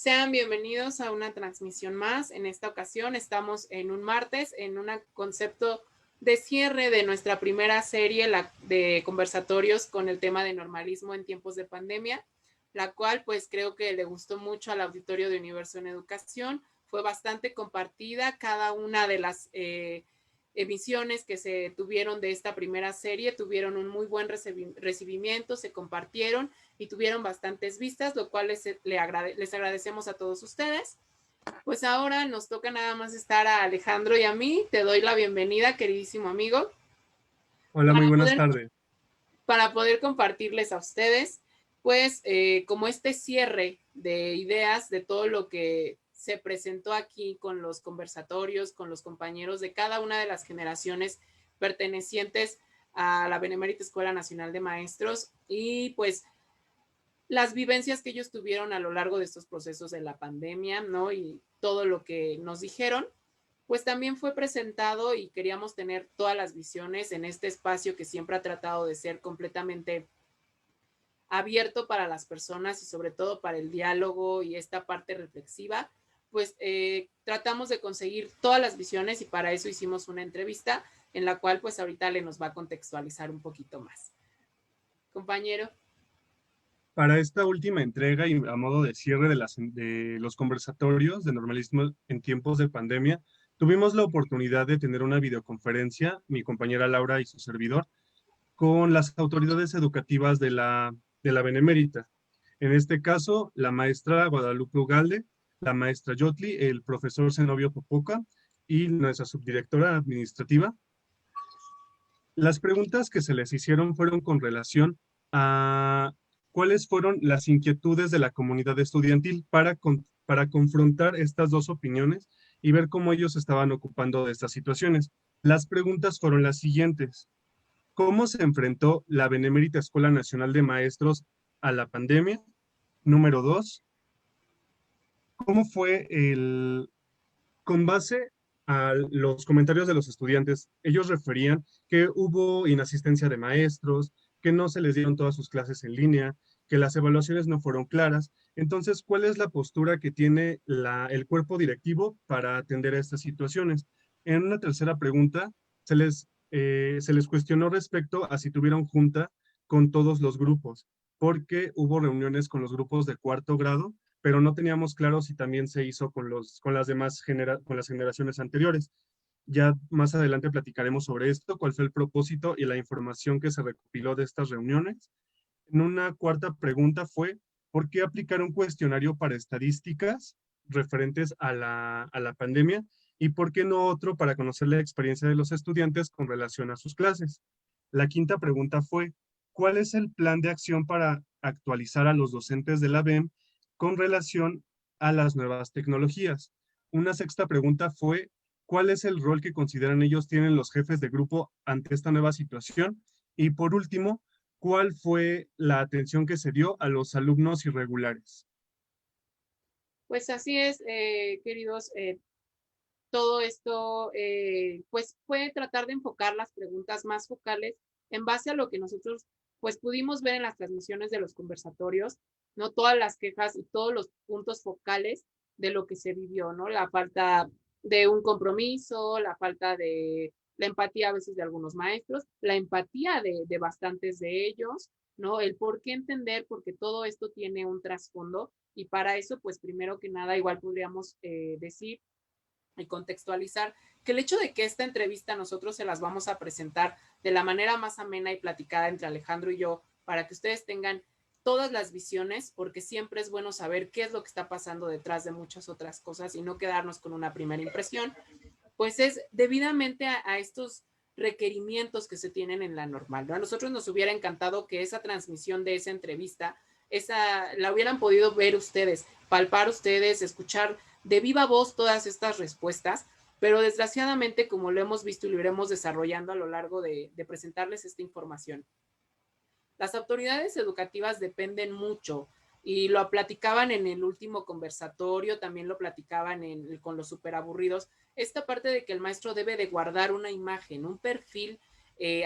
Sean bienvenidos a una transmisión más. En esta ocasión estamos en un martes, en un concepto de cierre de nuestra primera serie de conversatorios con el tema de normalismo en tiempos de pandemia, la cual pues creo que le gustó mucho al auditorio de Universo en Educación. Fue bastante compartida cada una de las emisiones que se tuvieron de esta primera serie, tuvieron un muy buen recibimiento, se compartieron y tuvieron bastantes vistas, lo cual les agradecemos a todos ustedes. Pues ahora nos toca nada más estar a Alejandro y a mí. Te doy la bienvenida, queridísimo amigo. Hola, muy buenas tardes. Para poder compartirles a ustedes, pues como este cierre de ideas de todo lo que se presentó aquí con los conversatorios, con los compañeros de cada una de las generaciones pertenecientes a la Benemérita Escuela Nacional de Maestros y pues las vivencias que ellos tuvieron a lo largo de estos procesos de la pandemia, ¿no? Y todo lo que nos dijeron, pues también fue presentado y queríamos tener todas las visiones en este espacio que siempre ha tratado de ser completamente abierto para las personas y sobre todo para el diálogo y esta parte reflexiva, pues tratamos de conseguir todas las visiones y para eso hicimos una entrevista en la cual pues ahorita le nos va a contextualizar un poquito más. Compañero. Para esta última entrega y a modo de cierre de los conversatorios de normalismo en tiempos de pandemia, tuvimos la oportunidad de tener una videoconferencia, mi compañera Laura y su servidor, con las autoridades educativas de la Benemérita. En este caso, la maestra Guadalupe Ugalde, la maestra Yotli, el profesor Zenobio Popoca y nuestra subdirectora administrativa. Las preguntas que se les hicieron fueron con relación a cuáles fueron las inquietudes de la comunidad estudiantil para confrontar estas dos opiniones y ver cómo ellos estaban ocupando de estas situaciones. Las preguntas fueron las siguientes. ¿Cómo se enfrentó la Benemérita Escuela Nacional de Maestros a la pandemia? Número 2, ¿cómo fue con base a los comentarios de los estudiantes? Ellos referían que hubo inasistencia de maestros, que no se les dieron todas sus clases en línea, que las evaluaciones no fueron claras. Entonces, ¿cuál es la postura que tiene el cuerpo directivo para atender a estas situaciones? En una tercera pregunta, se les cuestionó respecto a si tuvieron junta con todos los grupos, porque hubo reuniones con los grupos de cuarto grado, pero no teníamos claro si también se hizo con las demás con las generaciones anteriores. Ya más adelante platicaremos sobre esto, cuál fue el propósito y la información que se recopiló de estas reuniones. En una cuarta pregunta fue, ¿por qué aplicar un cuestionario para estadísticas referentes a la pandemia? ¿Y por qué no otro para conocer la experiencia de los estudiantes con relación a sus clases? La quinta pregunta fue, ¿cuál es el plan de acción para actualizar a los docentes de la BEM con relación a las nuevas tecnologías? Una sexta pregunta fue, ¿cuál es el rol que consideran ellos tienen los jefes de grupo ante esta nueva situación? Y por último, ¿cuál fue la atención que se dio a los alumnos irregulares? Pues así es, queridos. Todo esto, pues fue tratar de enfocar las preguntas más focales en base a lo que nosotros, pues pudimos ver en las transmisiones de los conversatorios, ¿no? Todas las quejas y todos los puntos focales de lo que se vivió, ¿no? La falta de un compromiso, la falta de la empatía a veces de algunos maestros, la empatía de bastantes de ellos, ¿no? El por qué entender, porque todo esto tiene un trasfondo y para eso, pues primero que nada, igual podríamos decir y contextualizar que el hecho de que esta entrevista nosotros se las vamos a presentar de la manera más amena y platicada entre Alejandro y yo, para que ustedes tengan todas las visiones, porque siempre es bueno saber qué es lo que está pasando detrás de muchas otras cosas y no quedarnos con una primera impresión, pues es debidamente a estos requerimientos que se tienen en la normal, ¿no? A nosotros nos hubiera encantado que esa transmisión de esa entrevista, la hubieran podido ver ustedes, palpar ustedes, escuchar de viva voz todas estas respuestas, pero desgraciadamente, como lo hemos visto y lo iremos desarrollando a lo largo de presentarles esta información, las autoridades educativas dependen mucho y lo platicaban en el último conversatorio, también lo platicaban con los superaburridos, esta parte de que el maestro debe de guardar una imagen, un perfil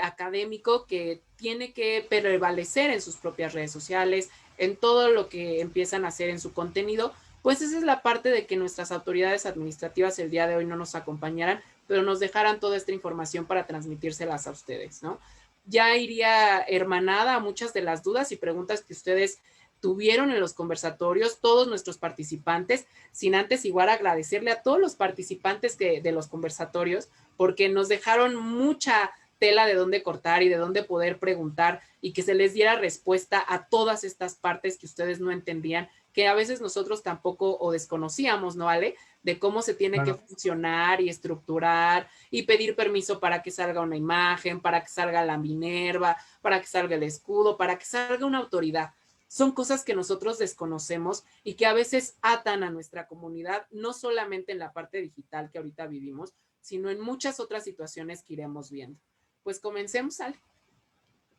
académico que tiene que prevalecer en sus propias redes sociales, en todo lo que empiezan a hacer en su contenido, pues esa es la parte de que nuestras autoridades administrativas el día de hoy no nos acompañaran, pero nos dejaran toda esta información para transmitírselas a ustedes, ¿no? Ya iría hermanada a muchas de las dudas y preguntas que ustedes tuvieron en los conversatorios, todos nuestros participantes, sin antes igual agradecerle a todos los participantes de los conversatorios, porque nos dejaron mucha tela de dónde cortar y de dónde poder preguntar y que se les diera respuesta a todas estas partes que ustedes no entendían, que a veces nosotros tampoco o desconocíamos, ¿no, Ale? De cómo se tiene que Claro. funcionar y estructurar y pedir permiso para que salga una imagen, para que salga la Minerva, para que salga el escudo, para que salga una autoridad. Son cosas que nosotros desconocemos y que a veces atan a nuestra comunidad, no solamente en la parte digital que ahorita vivimos, sino en muchas otras situaciones que iremos viendo. Pues comencemos, Ale.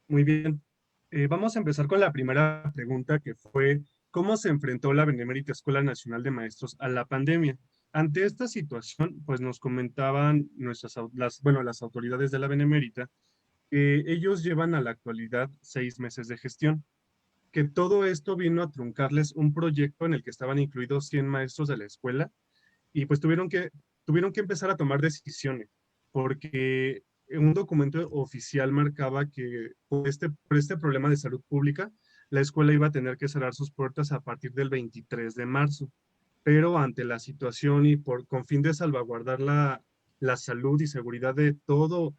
Muy bien. Vamos a empezar con la primera pregunta que fue, ¿cómo se enfrentó la Benemérita Escuela Nacional de Maestros a la pandemia? Ante esta situación, pues nos comentaban las autoridades de la Benemérita que ellos llevan a la actualidad 6 meses de gestión, que todo esto vino a truncarles un proyecto en el que estaban incluidos 100 maestros de la escuela y pues tuvieron que empezar a tomar decisiones, porque un documento oficial marcaba que por este problema de salud pública, la escuela iba a tener que cerrar sus puertas a partir del 23 de marzo. Pero ante la situación y con fin de salvaguardar la salud y seguridad de todo,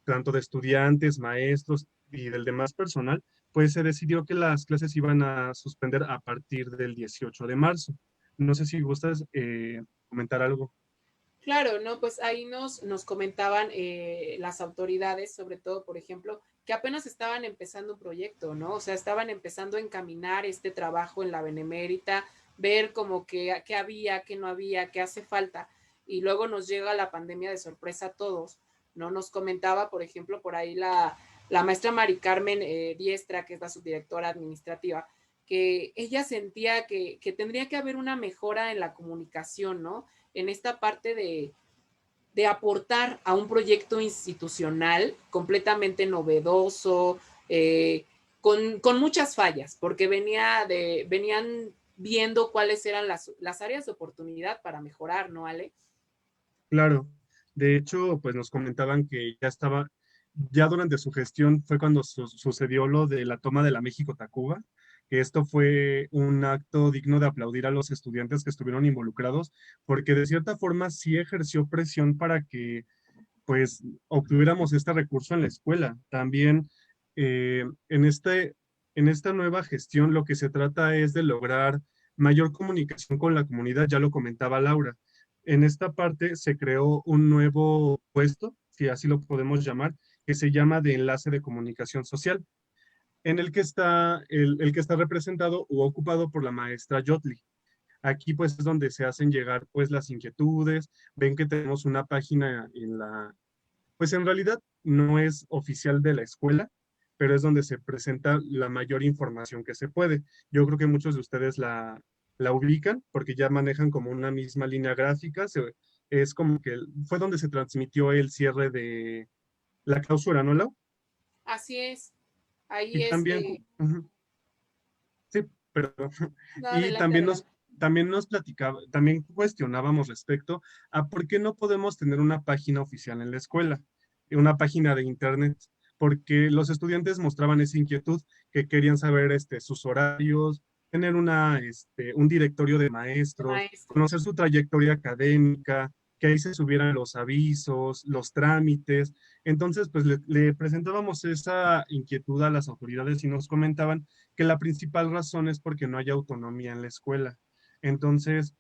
tanto de estudiantes, maestros y del demás personal, pues se decidió que las clases iban a suspender a partir del 18 de marzo. No sé si gustas comentar algo. Claro, ¿no? Pues ahí nos comentaban las autoridades, sobre todo, por ejemplo, que apenas estaban empezando un proyecto, ¿no? O sea, estaban empezando a encaminar este trabajo en la Benemérita, ver como que qué había, qué no había, qué hace falta. Y luego nos llega la pandemia de sorpresa a todos, ¿no? Nos comentaba, por ejemplo, por ahí la maestra Mari Carmen Diestra, que es la subdirectora administrativa, que ella sentía que tendría que haber una mejora en la comunicación, ¿no? En esta parte de aportar a un proyecto institucional completamente novedoso, con muchas fallas, porque venían viendo cuáles eran las áreas de oportunidad para mejorar, ¿no, Ale? Claro, de hecho, pues nos comentaban que ya durante su gestión fue cuando sucedió lo de la toma de la México-Tacuba, que esto fue un acto digno de aplaudir a los estudiantes que estuvieron involucrados, porque de cierta forma sí ejerció presión para que pues obtuviéramos este recurso en la escuela. También en esta nueva gestión lo que se trata es de lograr mayor comunicación con la comunidad, ya lo comentaba Laura. En esta parte se creó un nuevo puesto, si así lo podemos llamar, que se llama de enlace de comunicación social, en el que está representado o ocupado por la maestra Yotli. Aquí pues es donde se hacen llegar pues las inquietudes, ven que tenemos una página pues en realidad no es oficial de la escuela, pero es donde se presenta la mayor información que se puede. Yo creo que muchos de ustedes la ubican porque ya manejan como una misma línea gráfica. Es como que fue donde se transmitió el cierre de la clausura, ¿no, Lau? Así es, ahí Y también, ujú, sí, perdón. no, Y adelante, también adelante. también cuestionábamos respecto a por qué no podemos tener una página oficial en la escuela, una página de internet, porque los estudiantes mostraban esa inquietud, que querían saber sus horarios, tener un directorio de maestros, Maestros. conocer su trayectoria académica, que ahí se subieran los avisos, los trámites. Entonces, pues le presentábamos esa inquietud a las autoridades y nos comentaban que la principal razón es porque no hay autonomía en la escuela. Entonces,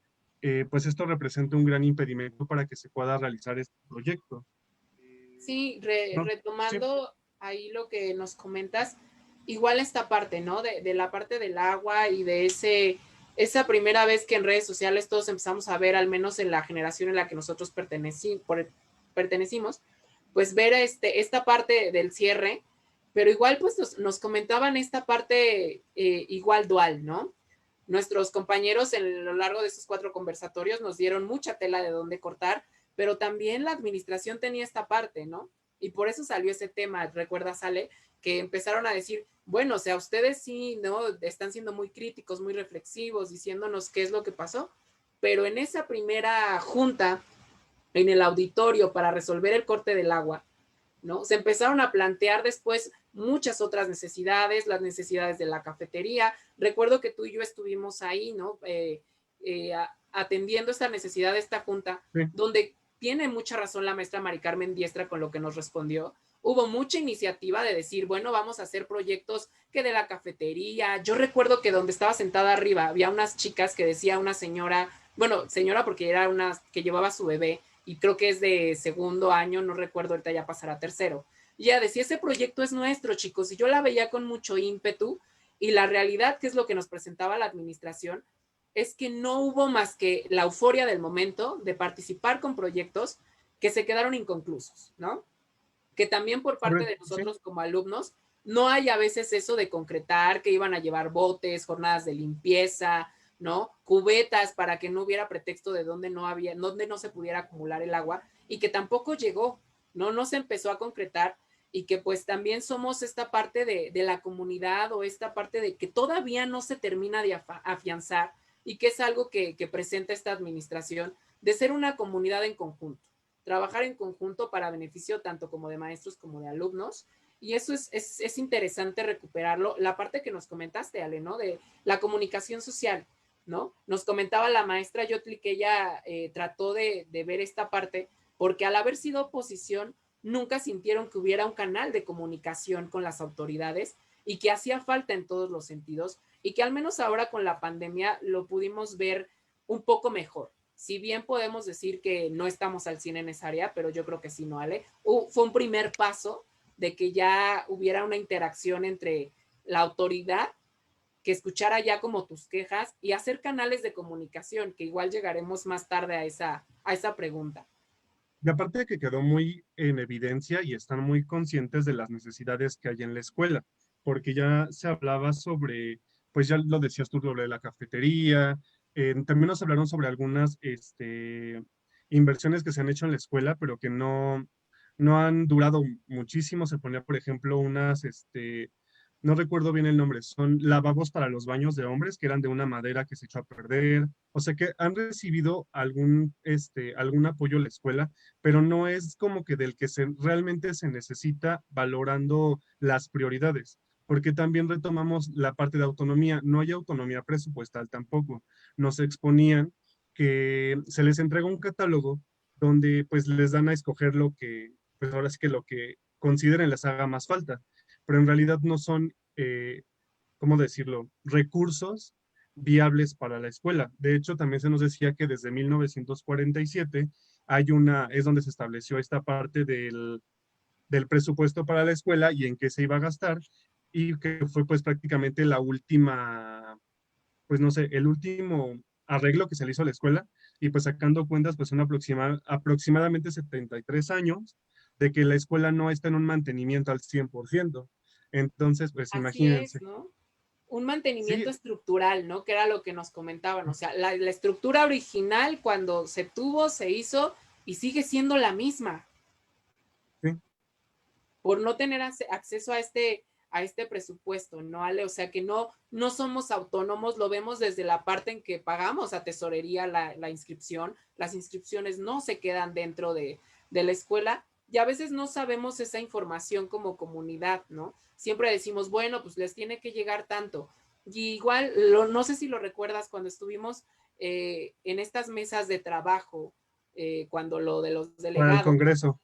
pues esto representa un gran impedimento para que se pueda realizar este proyecto. Sí, ¿No? Sí, retomando ahí lo que nos comentas, igual esta parte, ¿no? De la parte del agua y de esa primera vez que en redes sociales todos empezamos a ver, al menos en la generación en la que nosotros pertenecimos, pues ver esta parte del cierre, pero igual pues nos comentaban esta parte igual dual, ¿no? Nuestros compañeros en lo largo de esos 4 conversatorios nos dieron mucha tela de dónde cortar, pero también la administración tenía esta parte, ¿no? Y por eso salió ese tema, ¿recuerdas, Ale? Que empezaron a decir, bueno, o sea, ustedes sí, ¿no? Están siendo muy críticos, muy reflexivos, diciéndonos qué es lo que pasó, pero en esa primera junta, en el auditorio para resolver el corte del agua, ¿no? Se empezaron a plantear después muchas otras necesidades, las necesidades de la cafetería. Recuerdo que tú y yo estuvimos ahí, ¿no? Atendiendo esta necesidad de esta junta, Sí. donde tiene mucha razón la maestra Mari Carmen Diestra con lo que nos respondió. Hubo mucha iniciativa de decir, bueno, vamos a hacer proyectos que de la cafetería. Yo recuerdo que donde estaba sentada arriba había unas chicas que decía una señora, bueno, señora porque era una que llevaba a su bebé, y creo que es de segundo año, no recuerdo, ahorita ya pasará tercero. Y ella decía, ese proyecto es nuestro, chicos, y yo la veía con mucho ímpetu, y la realidad, que es lo que nos presentaba la administración, es que no hubo más que la euforia del momento de participar con proyectos que se quedaron inconclusos, ¿no? Que también por parte de Sí. nosotros como alumnos, no hay a veces eso de concretar que iban a llevar botes, jornadas de limpieza, ¿no? Cubetas para que no hubiera pretexto de donde no había, donde no se pudiera acumular el agua, y que tampoco llegó, ¿no? No se empezó a concretar, y que pues también somos esta parte de la comunidad, o esta parte de que todavía no se termina de afianzar, y que es algo que presenta esta administración, de ser una comunidad en conjunto, trabajar en conjunto para beneficio tanto como de maestros como de alumnos. Y eso es interesante recuperarlo. La parte que nos comentaste, Ale, ¿no? De la comunicación social, ¿no? Nos comentaba la maestra Yotli que ella trató de ver esta parte, porque al haber sido oposición, nunca sintieron que hubiera un canal de comunicación con las autoridades, y que hacía falta en todos los sentidos, y que al menos ahora con la pandemia lo pudimos ver un poco mejor. Si bien podemos decir que no estamos al 100 en esa área, pero yo creo que sí, ¿no, Ale? Fue un primer paso de que ya hubiera una interacción entre la autoridad, que escuchara ya como tus quejas, y hacer canales de comunicación, que igual llegaremos más tarde a esa pregunta. Y aparte de que quedó muy en evidencia y están muy conscientes de las necesidades que hay en la escuela, porque ya se hablaba sobre, pues ya lo decías tú, sobre la cafetería, también nos hablaron sobre algunas inversiones que se han hecho en la escuela, pero que no han durado muchísimo. Se ponía, por ejemplo, no recuerdo bien el nombre, son lavabos para los baños de hombres que eran de una madera que se echó a perder. O sea que han recibido algún apoyo a la escuela, pero no es como que del que realmente se necesita, valorando las prioridades, porque también retomamos la parte de autonomía. No hay autonomía presupuestal tampoco. Nos exponían que se les entrega un catálogo donde pues les dan a escoger lo que, pues ahora sí que lo que consideren les haga más falta, pero en realidad no son, ¿cómo decirlo?, recursos viables para la escuela. De hecho, también se nos decía que desde 1947 es donde se estableció esta parte del presupuesto para la escuela y en qué se iba a gastar, y que fue pues prácticamente la última, pues no sé, el último arreglo que se le hizo a la escuela, y pues sacando cuentas, pues son aproximadamente 73 años de que la escuela no está en un mantenimiento al 100%. Entonces, pues Así es, imagínense. ¿no? Un mantenimiento Sí, estructural, ¿no? Que era lo que nos comentaban. O sea, la estructura original cuando se tuvo, se hizo, y sigue siendo la misma, sí, por no tener acceso a este presupuesto, ¿no, Ale? O sea, que no somos autónomos, lo vemos desde la parte en que pagamos a tesorería la inscripción. Las inscripciones no se quedan dentro de la escuela, y a veces no sabemos esa información como comunidad, ¿no? Siempre decimos, bueno, pues les tiene que llegar tanto. Y igual, no sé si lo recuerdas cuando estuvimos en estas mesas de trabajo, cuando lo de los para el delegados, Congreso.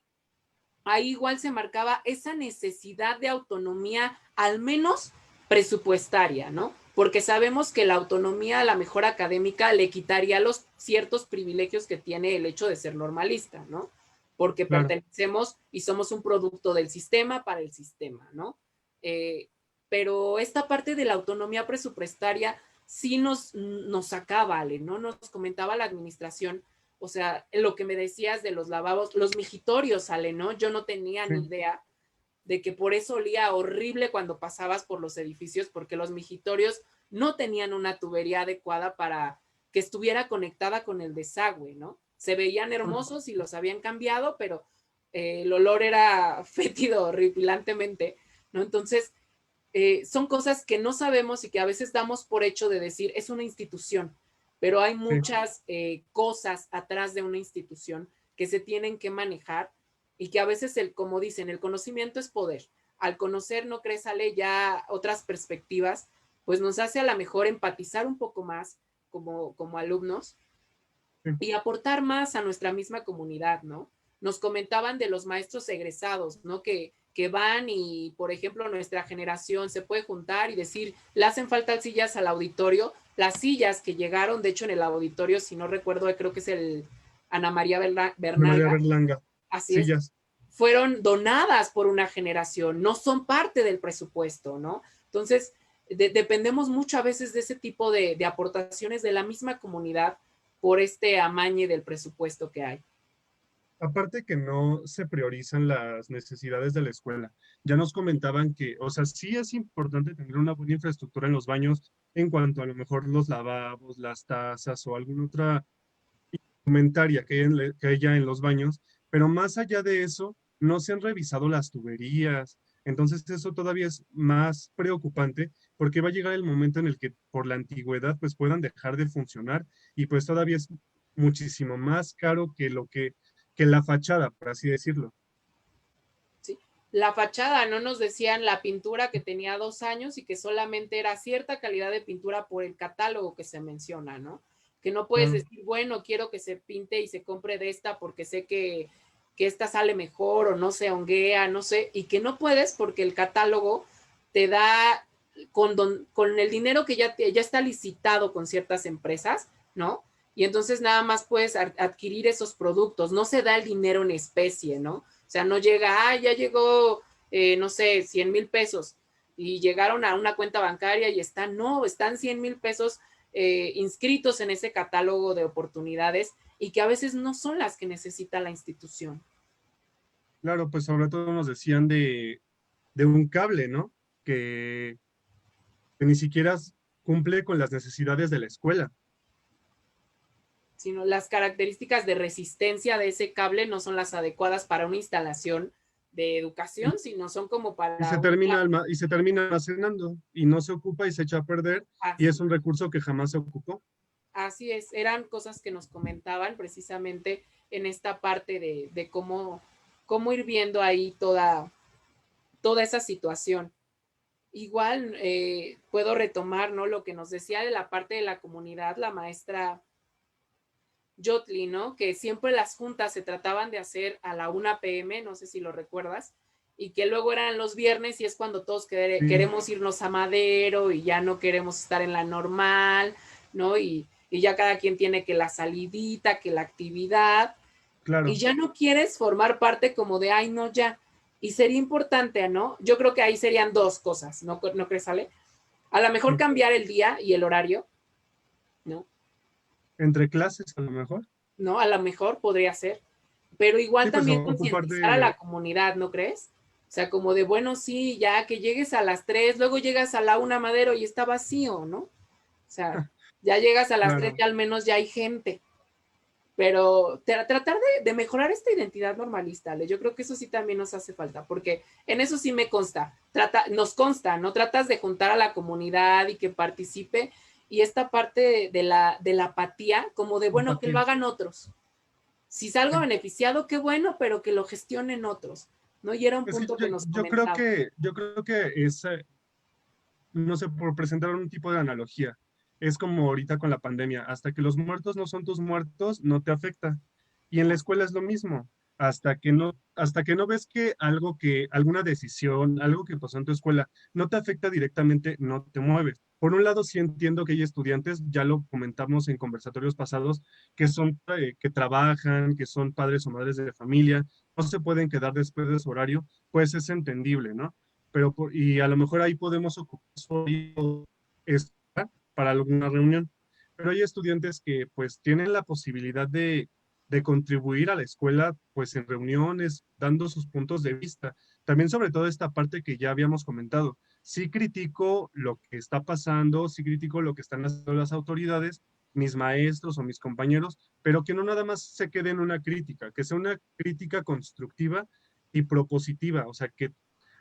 ahí igual se marcaba esa necesidad de autonomía, al menos presupuestaria, ¿no? Porque sabemos que la autonomía a la mejor académica le quitaría los ciertos privilegios que tiene el hecho de ser normalista, ¿no? Porque Claro. pertenecemos y somos un producto del sistema para el sistema, ¿no? Eh, pero esta parte de la autonomía presupuestaria sí nos sacaba, ¿vale? ¿No? Nos comentaba la administración, o sea, lo que me decías de los lavabos, los mijitorios, Ale, ¿no? Yo no tenía Sí. ni idea de que por eso olía horrible cuando pasabas por los edificios, porque los mijitorios no tenían una tubería adecuada para que estuviera conectada con el desagüe, ¿no? Se veían hermosos y los habían cambiado, pero el olor era fétido horripilantemente, ¿no? Entonces, son cosas que no sabemos y que a veces damos por hecho de decir, es una institución, pero hay Sí, muchas cosas atrás de una institución que se tienen que manejar y que a veces, como dicen, el conocimiento es poder. Al conocer, no crees, sale ya otras perspectivas, pues nos hace a lo mejor empatizar un poco más como alumnos sí. y aportar más a nuestra misma comunidad, ¿no? Nos comentaban de los maestros egresados, ¿no? Que van y, por ejemplo, nuestra generación se puede juntar y decir, le hacen falta sillas al auditorio. Las sillas que llegaron, de hecho, en el auditorio, si no recuerdo, creo que es el Ana María De María Bernalga, Berlanga. así es, Sillas. fueron donadas por una generación, no son parte del presupuesto, ¿no? Entonces, dependemos mucho a veces de ese tipo de aportaciones de la misma comunidad por este amañe del presupuesto que hay. Aparte que no se priorizan las necesidades de la escuela. Ya nos comentaban que, o sea, sí es importante tener una buena infraestructura en los baños en cuanto a lo mejor los lavabos, las tazas o alguna otra indumentaria que haya en los baños, pero más allá de eso, no se han revisado las tuberías. Entonces eso todavía es más preocupante porque va a llegar el momento en el que por la antigüedad pues puedan dejar de funcionar y pues todavía es muchísimo más caro que la fachada, por así decirlo. ¿Sí? La fachada, no nos decían la pintura que tenía 2 años y que solamente era cierta calidad de pintura por el catálogo que se menciona, ¿no? Que no puedes Claro, decir, bueno, quiero que se pinte y se compre de esta porque sé que esta sale mejor o no se honguea, no sé, y que no puedes porque el catálogo te da con el dinero que ya está licitado con ciertas empresas, ¿no? Y entonces nada más puedes adquirir esos productos, no se da el dinero en especie, ¿no? O sea, no llega, ya llegó, no sé, 100,000 pesos y llegaron a una cuenta bancaria y están 100,000 pesos inscritos en ese catálogo de oportunidades y que a veces no son las que necesita la institución. claro, pues sobre todo nos decían de un cable, ¿no? Que ni siquiera cumple con las necesidades de la escuela. Sino las características de resistencia de ese cable no son las adecuadas para una instalación de Y, educación, sino son como y para se una... termina y se termina almacenando y no se ocupa y se echa a perder y es Así, un recurso que jamás se ocupó. así es, eran cosas que nos comentaban precisamente en esta parte de cómo ir viendo ahí toda esa situación. Igual puedo retomar, ¿no? Lo que nos decía de la parte de la comunidad, la maestra Jotli, ¿no? Que siempre las juntas se trataban de hacer a la 1 p.m., no sé si lo recuerdas, y que luego eran los viernes y es cuando todos Sí, queremos irnos a Madero y ya no queremos estar en la normal, ¿no? Y ya cada quien tiene que la salidita, que la actividad, y claro. ya no quieres formar parte como de, ay, no, ya. Y sería importante, ¿no? Yo creo que ahí serían dos cosas, ¿no crees, Ale? A lo mejor Sí. cambiar el día y el horario, ¿no? Entre clases a lo mejor. ¿No? A lo mejor podría ser. Pero igual Sí, pues también ocupar concientizar a de, la comunidad, ¿no crees? O sea, como de, bueno, sí, ya que llegues a las 3, luego llegas a la 1 Madero y está vacío, ¿no? O sea, ya llegas a las 3 claro. y al menos ya hay gente. Pero tratar de mejorar esta identidad normalista, Ale, yo creo que eso sí también nos hace falta, porque en eso sí me consta, nos consta, ¿no? Tratas de juntar a la comunidad y que participe, y esta parte de la apatía, como de, bueno, que lo Empatía. hagan otros. Si salgo Sí. beneficiado, qué bueno, pero que lo gestionen otros, ¿no? Y era un Es que punto que nos yo creo comentaba. yo creo que es, no sé, por presentar un tipo de analogía, es como ahorita con la pandemia, hasta que los muertos no son tus muertos, no te afecta. Y en la escuela es lo mismo, hasta que no ves que alguna decisión, algo que pasó en tu escuela, no te afecta directamente, no te mueves. Por un lado, sí entiendo que hay estudiantes, ya lo comentamos en conversatorios pasados, que trabajan, que son padres o madres de familia, no se pueden quedar después de su horario, pues es entendible, ¿no? Y a lo mejor ahí podemos ocupar su horario extra para alguna reunión. Pero hay estudiantes que pues tienen la posibilidad de contribuir a la escuela pues en reuniones, dando sus puntos de vista. También sobre todo esta parte que ya habíamos comentado. Sí critico lo que está pasando, sí critico lo que están haciendo las autoridades, mis maestros o mis compañeros, pero que no nada más se quede en una crítica, que sea una crítica constructiva y propositiva, o sea, que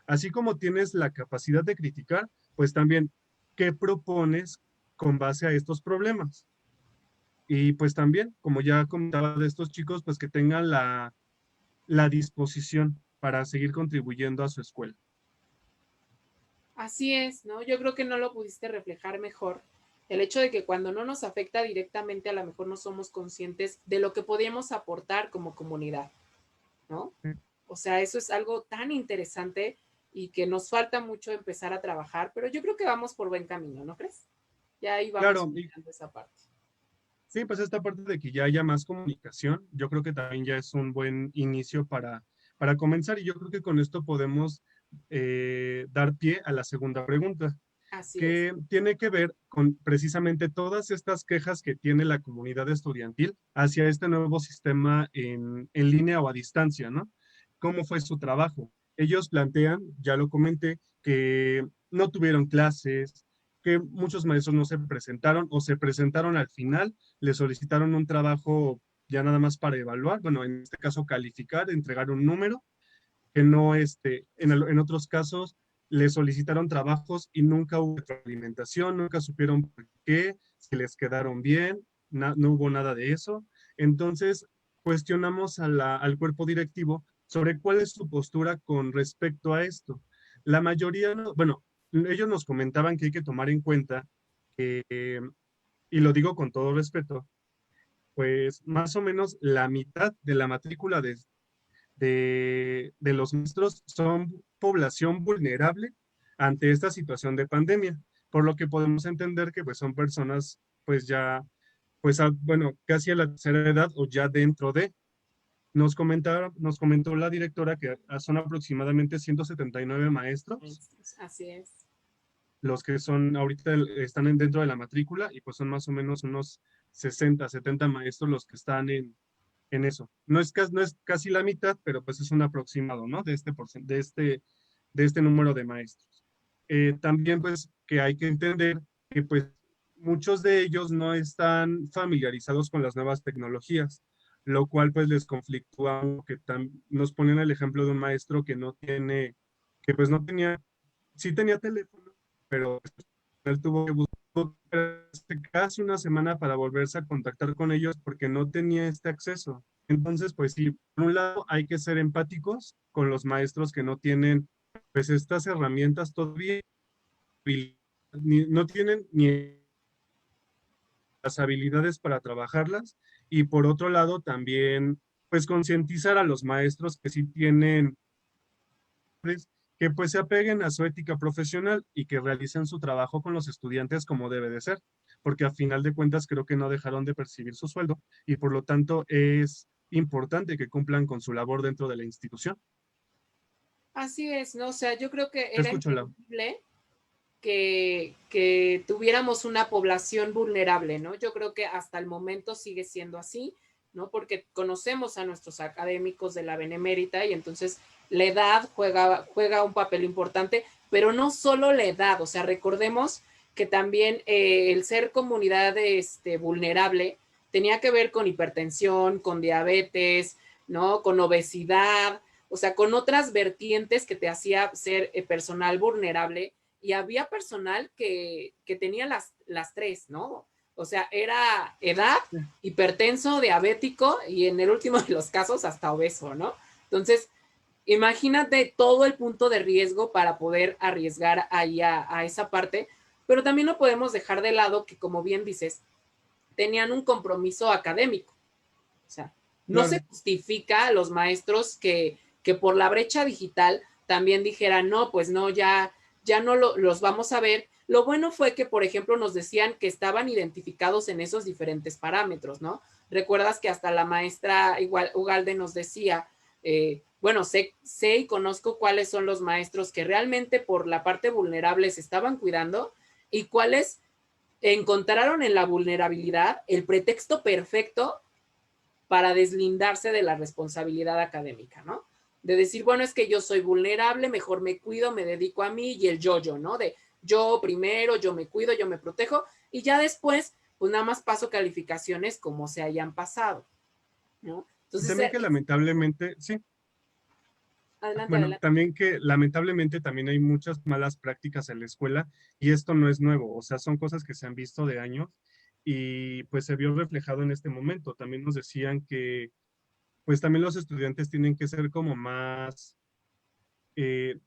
así como tienes la capacidad de criticar, pues también, ¿qué propones con base a estos problemas? Y pues también, como ya comentaba de estos chicos, pues que tengan la disposición para seguir contribuyendo a su escuela. Así es, ¿no? Yo creo que no lo pudiste reflejar mejor. El hecho de que cuando no nos afecta directamente, a lo mejor no somos conscientes de lo que podíamos aportar como comunidad, ¿no? O sea, eso es algo tan interesante y que nos falta mucho empezar a trabajar, pero yo creo que vamos por buen camino, ¿no crees? Ya ahí vamos Claro, y mirando esa parte. sí, pues esta parte de que ya haya más comunicación, yo creo que también ya es un buen inicio para comenzar y yo creo que con esto podemos dar pie a la segunda pregunta, Así es. que tiene que ver con precisamente todas estas quejas que tiene la comunidad estudiantil hacia este nuevo sistema en línea o a distancia, ¿no? ¿Cómo fue su trabajo? Ellos plantean, ya lo comenté, que no tuvieron clases, que muchos maestros no se presentaron o se presentaron al final, le solicitaron un trabajo ya nada más para evaluar, bueno, en este caso calificar, entregar un número, que no, en otros casos le solicitaron trabajos y nunca hubo alimentación, nunca supieron por qué, si les quedaron bien, no hubo nada de eso. Entonces, cuestionamos al cuerpo directivo sobre cuál es su postura con respecto a esto. La mayoría, bueno, ellos nos comentaban que hay que tomar en cuenta que, y lo digo con todo respeto, pues más o menos la mitad de la matrícula de los maestros son población vulnerable ante esta situación de pandemia, por lo que podemos entender que pues son personas pues ya, pues bueno, casi a la tercera edad o ya dentro de. Nos comentó la directora que son aproximadamente 179 maestros Así es. los que son ahorita están dentro de la matrícula y pues son más o menos unos 60, 70 maestros los que están en eso. No es casi la mitad, pero pues es un aproximado, ¿no? De este número de maestros. También pues que hay que entender que pues muchos de ellos no están familiarizados con las nuevas tecnologías, lo cual pues les conflictúa, que nos ponen el ejemplo de un maestro que no tiene, que pues no tenía, sí tenía teléfono, pero él tuvo que buscar casi una semana para volverse a contactar con ellos porque no tenía este acceso. Entonces, pues sí, por un lado hay que ser empáticos con los maestros que no tienen pues estas herramientas todavía, no tienen ni las habilidades para trabajarlas y por otro lado también pues concientizar a los maestros que sí tienen que pues se apeguen a su ética profesional y que realicen su trabajo con los estudiantes como debe de ser, porque a final de cuentas creo que no dejaron de percibir su sueldo y por lo tanto es importante que cumplan con su labor dentro de la institución. Así es, ¿no? O sea, yo creo que Te era escucho, Lau. entendible que tuviéramos una población vulnerable, ¿no? Yo creo que hasta el momento sigue siendo así, ¿no? Porque conocemos a nuestros académicos de la Benemérita y entonces la edad juega un papel importante, pero no solo la edad, o sea, recordemos que también el ser comunidad vulnerable tenía que ver con hipertensión, con diabetes, ¿no? Con obesidad, o sea, con otras vertientes que te hacía ser personal vulnerable y había personal que tenía las tres, ¿no? O sea, era edad, hipertenso, diabético y en el último de los casos hasta obeso, ¿no? Entonces, imagínate todo el punto de riesgo para poder arriesgar ahí a esa parte, pero también no podemos dejar de lado que, como bien dices, tenían un compromiso académico. O sea, no se Claro, justifica a los maestros que por la brecha digital también dijeran, no, pues no, ya no los vamos a ver. Lo bueno fue que, por ejemplo, nos decían que estaban identificados en esos diferentes parámetros, ¿no? Recuerdas que hasta la maestra Ugalde nos decía, bueno, sé y conozco cuáles son los maestros que realmente por la parte vulnerable se estaban cuidando y cuáles encontraron en la vulnerabilidad el pretexto perfecto para deslindarse de la responsabilidad académica, ¿no? De decir, bueno, es que yo soy vulnerable, mejor me cuido, me dedico a mí y el yo, ¿no? De yo primero, yo me cuido, yo me protejo y ya después pues nada más paso calificaciones como se hayan pasado, ¿no? Entonces, También que lamentablemente, sí, adelante, bueno, adelante. también que lamentablemente también hay muchas malas prácticas en la escuela y esto no es nuevo, o sea, son cosas que se han visto de años y pues se vio reflejado en este momento. También nos decían que pues también los estudiantes tienen que ser como más, eh,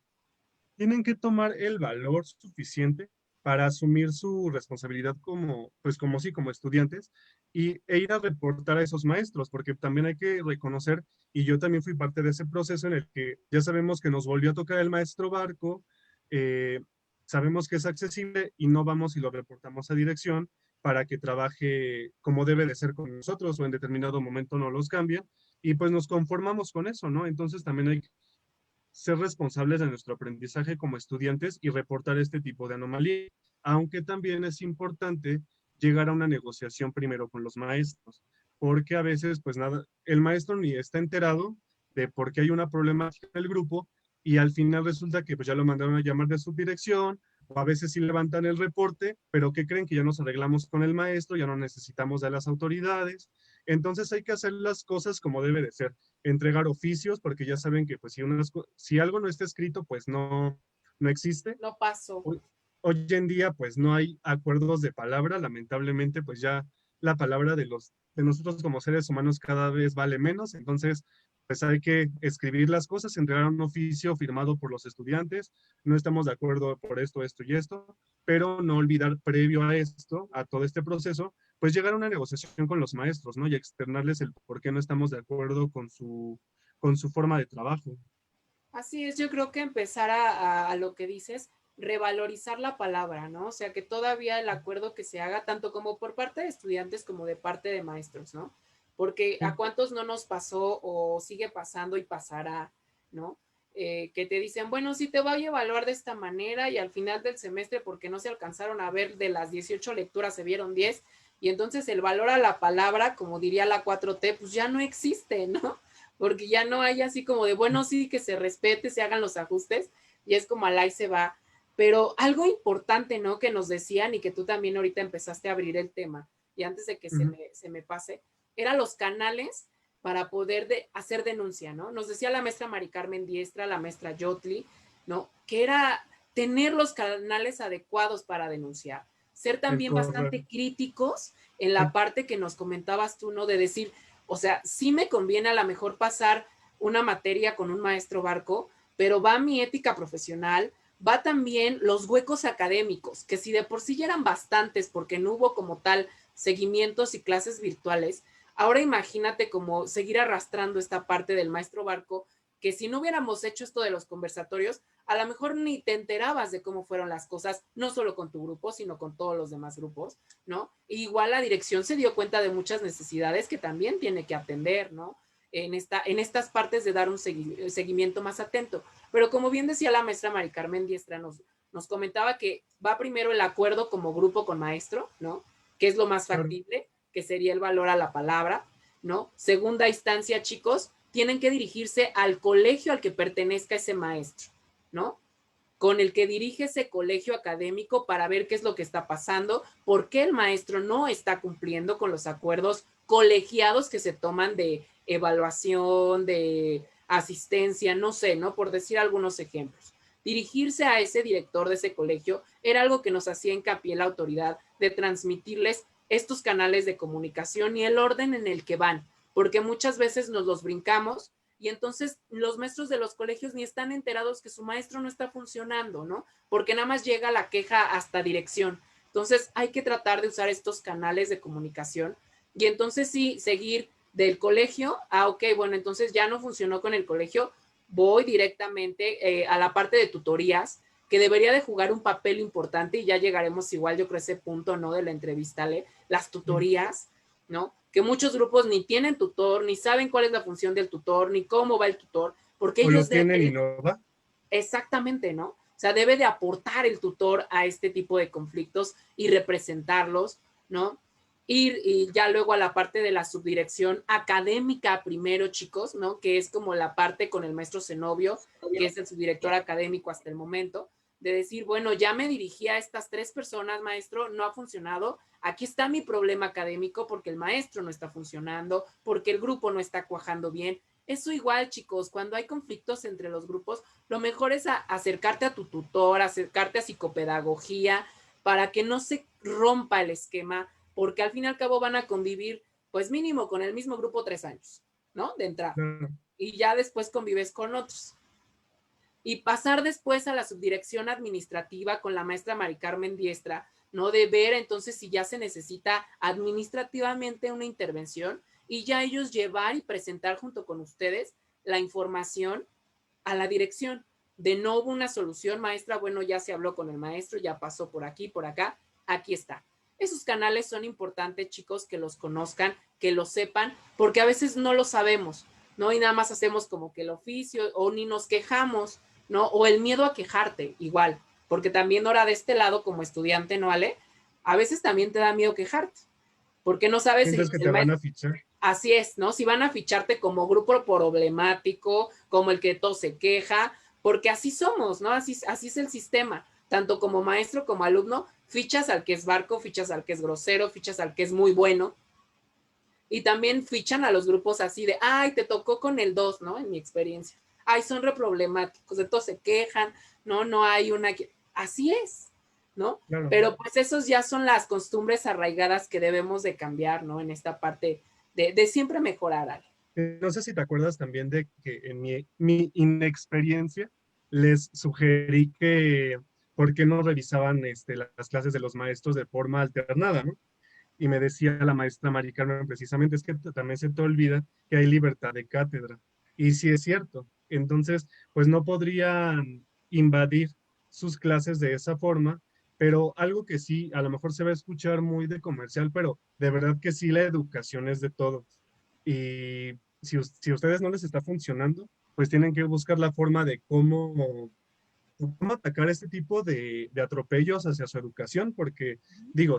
tienen que tomar el valor suficiente para asumir su responsabilidad como, pues como sí, como estudiantes e ir a reportar a esos maestros, porque también hay que reconocer, y yo también fui parte de ese proceso en el que ya sabemos que nos volvió a tocar el maestro Barco, eh, sabemos que es accesible y no vamos y lo reportamos a dirección para que trabaje como debe de ser con nosotros o en determinado momento no los cambia y pues nos conformamos con eso, ¿no? Entonces también hay ser responsables de nuestro aprendizaje como estudiantes y reportar este tipo de anomalías, aunque también es importante llegar a una negociación primero con los maestros, porque a veces, pues nada, el maestro ni está enterado de por qué hay una problemática en el grupo y al final resulta que pues ya lo mandaron a llamar de subdirección o a veces sí levantan el reporte, pero ¿qué creen? Que ya nos arreglamos con el maestro, ya no necesitamos de las autoridades. Entonces hay que hacer las cosas como debe de ser, entregar oficios, porque ya saben que pues si algo no está escrito, pues no existe. No paso. Hoy, hoy en día pues no hay acuerdos de palabra, lamentablemente pues ya la palabra de nosotros como seres humanos cada vez vale menos, entonces pues hay que escribir las cosas, entregar un oficio firmado por los estudiantes, no estamos de acuerdo por esto, esto y esto, pero no olvidar previo a esto, a todo este proceso, pues llegar a una negociación con los maestros, ¿no? Y externarles el por qué no estamos de acuerdo con su forma de trabajo. Así es, yo creo que empezar a lo que dices, revalorizar la palabra, ¿no? O sea, que todavía el acuerdo que se haga tanto como por parte de estudiantes como de parte de maestros, ¿no? Porque a Sí, cuántos no nos pasó o sigue pasando y pasará, ¿no? Que te dicen, bueno, sí te voy a evaluar de esta manera y al final del semestre, porque no se alcanzaron a ver de las 18 lecturas, se vieron 10, y entonces el valor a la palabra, como diría la 4T, pues ya no existe, ¿no? Porque ya no hay así como de, bueno, sí, que se respete, se hagan los ajustes, y es como al ahí se va. Pero algo importante, ¿no? Que nos decían y que tú también ahorita empezaste a abrir el tema, y antes de que ujú, se me pase, eran los canales para poder hacer denuncia, ¿no? Nos decía la maestra Mari Carmen Diestra, la maestra Yotli, ¿no? Que era tener los canales adecuados para denunciar, ser es también bastante correcto. críticos en la Sí, parte que nos comentabas tú, ¿no? De decir, o sea, sí me conviene a lo mejor pasar una materia con un maestro Barco, pero va mi ética profesional, va también los huecos académicos, que si de por sí ya eran bastantes porque no hubo como tal seguimientos y clases virtuales, ahora imagínate cómo seguir arrastrando esta parte del maestro Barco, que si no hubiéramos hecho esto de los conversatorios, a lo mejor ni te enterabas de cómo fueron las cosas, no solo con tu grupo, sino con todos los demás grupos, ¿no? Igual la dirección se dio cuenta de muchas necesidades que también tiene que atender, ¿no? En estas partes de dar un seguimiento más atento. Pero como bien decía la maestra Mari Carmen Diestra, nos comentaba que va primero el acuerdo como grupo con maestro, ¿no? Que es lo más claro. factible, que sería el valor a la palabra, ¿no? Segunda instancia, chicos, tienen que dirigirse al colegio al que pertenezca ese maestro, ¿no? Con el que dirige ese colegio académico para ver qué es lo que está pasando, por qué el maestro no está cumpliendo con los acuerdos colegiados que se toman de evaluación, de asistencia, no sé, ¿no? Por decir algunos ejemplos. Dirigirse a ese director de ese colegio era algo que nos hacía hincapié la autoridad de transmitirles estos canales de comunicación y el orden en el que van, porque muchas veces nos los brincamos y entonces los maestros de los colegios ni están enterados que su maestro no está funcionando, ¿no? Porque nada más llega la queja hasta dirección. Entonces hay que tratar de usar estos canales de comunicación y entonces sí, seguir del colegio, ok, bueno, entonces ya no funcionó con el colegio, voy directamente a la parte de tutorías, que debería de jugar un papel importante y ya llegaremos igual, yo creo, a ese punto, ¿no? De la entrevista, las Sí. tutorías, ¿no? Que muchos grupos ni tienen tutor, ni saben cuál es la función del tutor, ni cómo va el tutor, porque O lo ellos tienen y no va. exactamente, ¿no? O sea, debe de aportar el tutor a este tipo de conflictos y representarlos, ¿no? Y ya luego a la parte de la subdirección académica primero, chicos, ¿no? Que es como la parte con el maestro Zenobio, que es el subdirector académico hasta el momento, de decir, bueno, ya me dirigí a estas 3 personas, maestro, no ha funcionado, aquí está mi problema académico porque el maestro no está funcionando, porque el grupo no está cuajando bien. Eso igual, chicos, cuando hay conflictos entre los grupos, lo mejor es acercarte a tu tutor, acercarte a psicopedagogía, para que no se rompa el esquema, porque al fin y al cabo van a convivir, pues mínimo con el mismo grupo 3 años, ¿no? De entrada. Y ya después convives con otros. Y pasar después a la subdirección administrativa con la maestra Mari Carmen Diestra, ¿no? De ver entonces si ya se necesita administrativamente una intervención y ya ellos llevar y presentar junto con ustedes la información a la dirección. De no hubo una solución, maestra, bueno, ya se habló con el maestro, ya pasó por aquí, por acá, aquí está. Esos canales son importantes, chicos, que los conozcan, que lo sepan, porque a veces no lo sabemos, ¿no? Y nada más hacemos como que el oficio o ni nos quejamos, ¿no? O el miedo a quejarte, igual, porque también ahora de este lado como estudiante, ¿no, Ale? A veces también te da miedo quejarte, porque no sabes si Sientes que te van a fichar. así es, ¿no? Si van a ficharte como grupo problemático, como el que todo se queja, porque así somos, ¿no? Así es el sistema, tanto como maestro como alumno, fichas al que es barco, fichas al que es grosero, fichas al que es muy bueno, y también fichan a los grupos así de, ay, te tocó con el 2, ¿no? En mi experiencia. Ay, son reproblemáticos, de todos se quejan, ¿no? No hay una... Así es, ¿no? Claro. Pero pues esos ya son las costumbres arraigadas que debemos de cambiar, ¿no? En esta parte de siempre mejorar algo. No sé si te acuerdas también de que en mi inexperiencia les sugerí que por qué no revisaban las clases de los maestros de forma alternada, ¿no? Y me decía la maestra Mari Carmen precisamente, es que también se te olvida que hay libertad de cátedra. Y sí es cierto. Entonces, pues no podrían invadir sus clases de esa forma, pero algo que sí, a lo mejor se va a escuchar muy de comercial, pero de verdad que sí, la educación es de todos. Y si a ustedes no les está funcionando, pues tienen que buscar la forma de cómo atacar este tipo de atropellos hacia su educación, porque digo,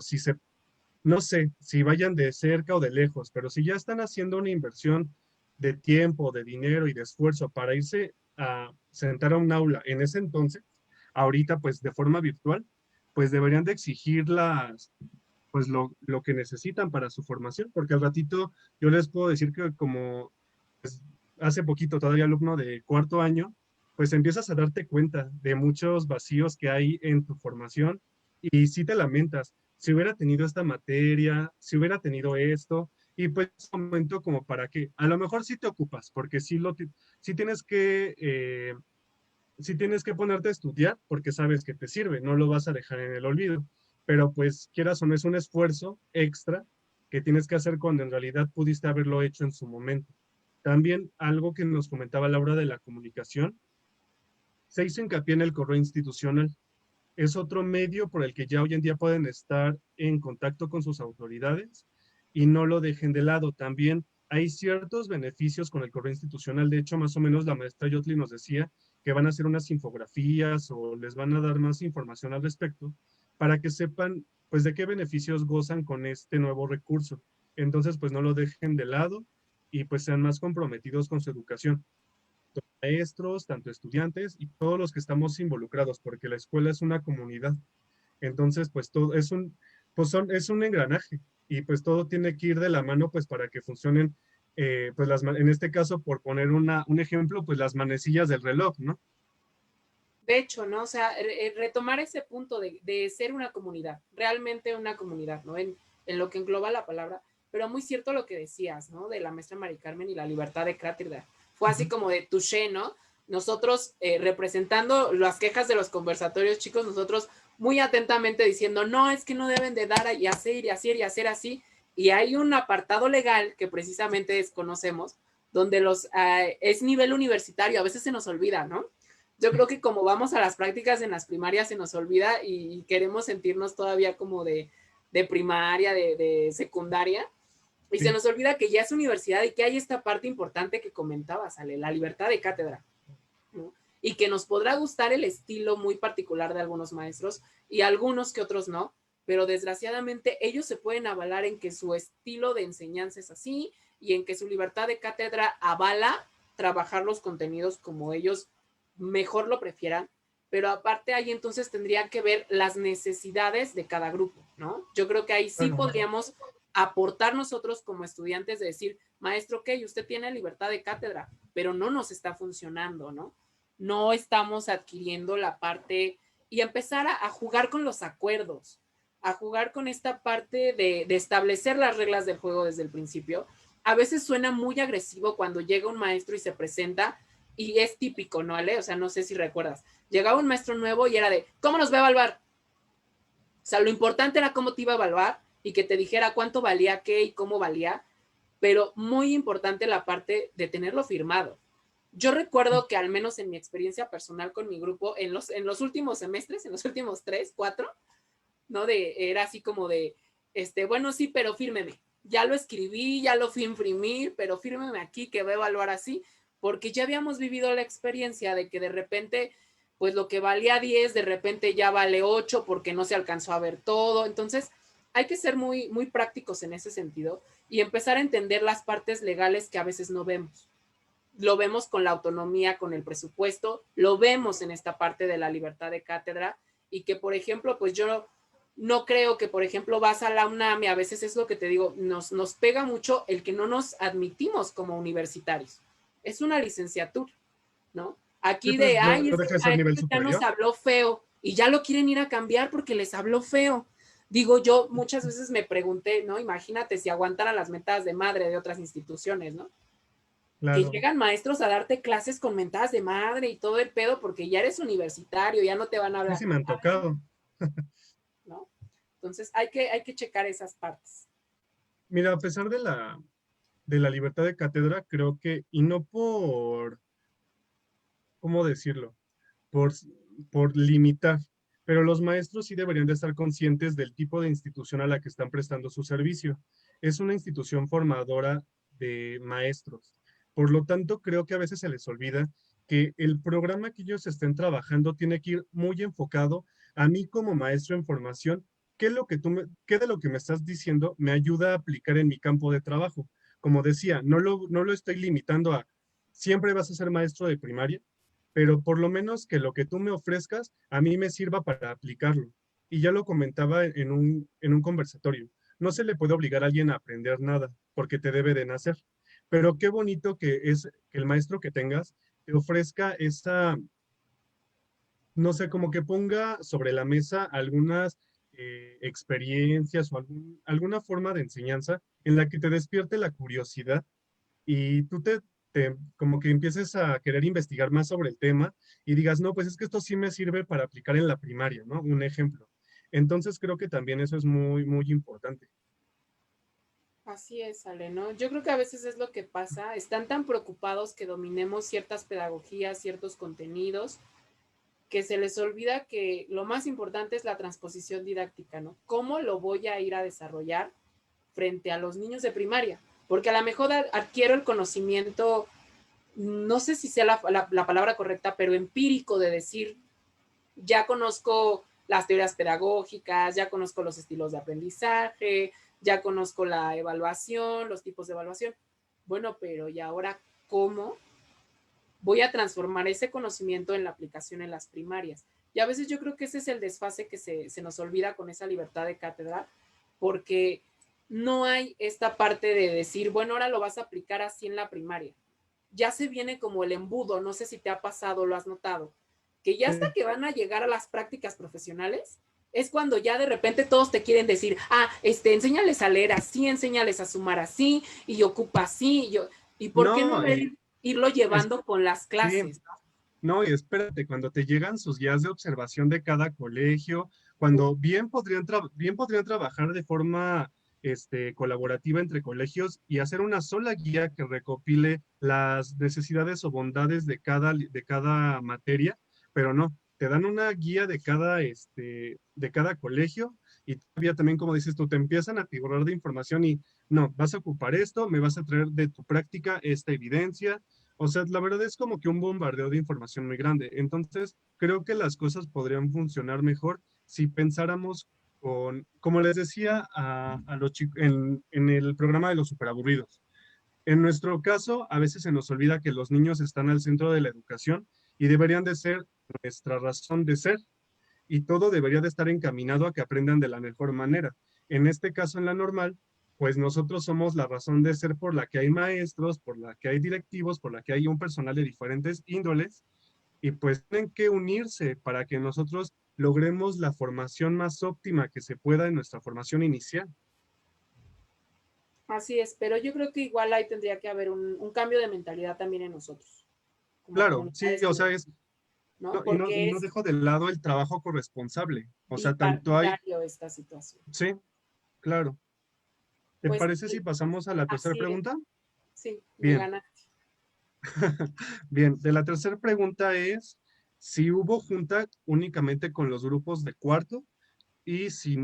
no sé si vayan de cerca o de lejos, pero si ya están haciendo una inversión de tiempo, de dinero y de esfuerzo para irse a sentar a un aula en ese entonces, ahorita pues de forma virtual, pues deberían de exigir pues lo que necesitan para su formación, porque al ratito yo les puedo decir que como pues, hace poquito todavía alumno de cuarto año, pues empiezas a darte cuenta de muchos vacíos que hay en tu formación y sí te lamentas, si hubiera tenido esta materia, si hubiera tenido esto, y pues es un momento como para que, a lo mejor sí te ocupas, porque sí sí tienes que ponerte a estudiar porque sabes que te sirve, no lo vas a dejar en el olvido, pero pues quieras o no es un esfuerzo extra que tienes que hacer cuando en realidad pudiste haberlo hecho en su momento. También algo que nos comentaba Laura de la comunicación, se hizo hincapié en el correo institucional. Es otro medio por el que ya hoy en día pueden estar en contacto con sus autoridades y no lo dejen de lado. También hay ciertos beneficios con el correo institucional. De hecho, más o menos la maestra Yotli nos decía que van a hacer unas infografías o les van a dar más información al respecto para que sepan pues de qué beneficios gozan con este nuevo recurso. Entonces, pues no lo dejen de lado y pues sean más comprometidos con su educación, maestros, tanto estudiantes y todos los que estamos involucrados, porque la escuela es una comunidad. Entonces, pues todo es un engranaje y pues todo tiene que ir de la mano pues para que funcionen, pues en este caso, por poner un ejemplo, pues las manecillas del reloj, ¿no? De hecho, ¿no? O sea, retomar ese punto de ser una comunidad, realmente una comunidad, ¿no? En lo que engloba la palabra, pero muy cierto lo que decías, ¿no? De la maestra Mari Carmen y la libertad de cátedra. Fue así como de touché, ¿no? Nosotros representando las quejas de los conversatorios, chicos, nosotros muy atentamente diciendo, no, es que no deben de dar y hacer y hacer y hacer así. Y hay un apartado legal que precisamente desconocemos, donde es nivel universitario, a veces se nos olvida, ¿no? Yo creo que como vamos a las prácticas en las primarias se nos olvida y queremos sentirnos todavía como de primaria, de secundaria, y se Sí, nos olvida que ya es universidad y que hay esta parte importante que comentabas, Ale, la libertad de cátedra, ¿no? Y que nos podrá gustar el estilo muy particular de algunos maestros y algunos que otros no, pero desgraciadamente ellos se pueden avalar en que su estilo de enseñanza es así y en que su libertad de cátedra avala trabajar los contenidos como ellos mejor lo prefieran, pero aparte ahí entonces tendría que ver las necesidades de cada grupo, ¿no? Yo creo que ahí sí Bueno, podríamos aportar nosotros como estudiantes de decir, maestro, ok, usted tiene libertad de cátedra, pero no nos está funcionando, ¿no? No estamos adquiriendo la parte y empezar a jugar con los acuerdos, a jugar con esta parte de establecer las reglas del juego desde el principio. A veces suena muy agresivo cuando llega un maestro y se presenta, y es típico, ¿no, Ale? O sea, no sé si recuerdas. Llegaba un maestro nuevo y era de, ¿cómo nos va a evaluar? O sea, lo importante era cómo te iba a evaluar y que te dijera cuánto valía qué y cómo valía, pero muy importante la parte de tenerlo firmado. Yo recuerdo que al menos en mi experiencia personal con mi grupo, en los últimos semestres, en los últimos 3, 4, ¿no? Era así como de, bueno, sí, pero fírmeme. Ya lo escribí, ya lo fui a imprimir, pero fírmeme aquí que voy a evaluar así, porque ya habíamos vivido la experiencia de que de repente, pues lo que valía 10, de repente ya vale 8 porque no se alcanzó a ver todo. Entonces, hay que ser muy, muy prácticos en ese sentido y empezar a entender las partes legales que a veces no vemos. Lo vemos con la autonomía, con el presupuesto, lo vemos en esta parte de la libertad de cátedra y que, por ejemplo, pues yo no creo que, por ejemplo, vas a la UNAM y a veces es lo que te digo, nos pega mucho el que no nos admitimos como universitarios. Es una licenciatura, ¿no? sí, Aquí pues de, no, ay, no es que deja el de ser nivel maestro ya nos superior. habló feo y ya lo quieren ir a cambiar porque les habló feo. Digo, yo muchas veces me pregunté, ¿no? Imagínate si aguantaran las mentadas de madre de otras instituciones, ¿no? Que Claro, llegan maestros a darte clases con mentadas de madre y todo el pedo porque ya eres universitario, ya no te van a sí, hablar, sí me han tocado. ¿no? Entonces hay que checar esas partes. Mira, a pesar de la libertad de cátedra, creo que, y no por, ¿cómo decirlo? Por, por limitar, pero los maestros sí deberían de estar conscientes del tipo de institución a la que están prestando su servicio. Es una institución formadora de maestros. Por lo tanto, creo que a veces se les olvida que el programa que ellos estén trabajando tiene que ir muy enfocado a mí como maestro en formación. ¿Qué, es lo que qué de lo que me estás diciendo me ayuda a aplicar en mi campo de trabajo? Como decía, no lo estoy limitando a siempre vas a ser maestro de primaria, pero por lo menos que lo que tú me ofrezcas a mí me sirva para aplicarlo. Y ya lo comentaba en un conversatorio. No se le puede obligar a alguien a aprender nada, porque te debe de nacer. Pero qué bonito que es que el maestro que tengas te ofrezca esa, no sé, como que ponga sobre la mesa algunas experiencias o alguna forma de enseñanza en la que te despierte la curiosidad y tú como que empieces a querer investigar más sobre el tema y digas, no, pues es que esto sí me sirve para aplicar en la primaria, ¿no? Un ejemplo. Entonces creo que también eso es muy, muy importante. Así es, Ale, ¿no? Yo creo que a veces es lo que pasa. Están tan preocupados que dominemos ciertas pedagogías, ciertos contenidos, que se les olvida que lo más importante es la transposición didáctica, ¿no? ¿Cómo lo voy a ir a desarrollar frente a los niños de primaria? Porque a lo mejor adquiero el conocimiento, no sé si sea la palabra correcta, pero empírico de decir, ya conozco las teorías pedagógicas, ya conozco los estilos de aprendizaje, ya conozco la evaluación, los tipos de evaluación. Bueno, pero ¿y ahora cómo voy a transformar ese conocimiento en la aplicación en las primarias? Y a veces yo creo que ese es el desfase que se nos olvida con esa libertad de cátedra, porque no hay esta parte de decir, bueno, ahora lo vas a aplicar así en la primaria. Ya se viene como el embudo, no sé si te ha pasado, lo has notado, que ya hasta Sí. que van a llegar a las prácticas profesionales, es cuando ya de repente todos te quieren decir, enséñales a leer así, enséñales a sumar así, y ocupa así, y ¿por qué no No, y irlo es, llevando con las sí, clases? no, y espérate, cuando te llegan sus guías de observación de cada colegio, cuando bien podrían trabajar de forma colaborativa entre colegios y hacer una sola guía que recopile las necesidades o bondades de cada materia, pero no, te dan una guía de cada colegio y todavía también, como dices tú, te empiezan a tiburar de información y no, vas a ocupar esto, me vas a traer de tu práctica esta evidencia, o sea, la verdad es como que un bombardeo de información muy grande. Entonces, creo que las cosas podrían funcionar mejor si pensáramos como les decía a los chicos en el programa de los superaburridos. En nuestro caso, a veces se nos olvida que los niños están al centro de la educación y deberían de ser nuestra razón de ser y todo debería de estar encaminado a que aprendan de la mejor manera. En este caso, en la normal, pues nosotros somos la razón de ser por la que hay maestros, por la que hay directivos, por la que hay un personal de diferentes índoles y pues tienen que unirse para que nosotros logremos la formación más óptima que se pueda en nuestra formación inicial. Así es, pero yo creo que igual ahí tendría que haber un cambio de mentalidad también en nosotros, como Claro, comunidad sí, o sea, estudiantil, ¿no? y Porque no es dejo de lado el trabajo corresponsable. O sea, tanto hay, diario esta situación. sí, claro. ¿Te Pues parece si pasamos a la tercera así es, pregunta? sí, me Bien, gana. bien. De la tercera pregunta es si hubo junta únicamente con los grupos de cuarto y si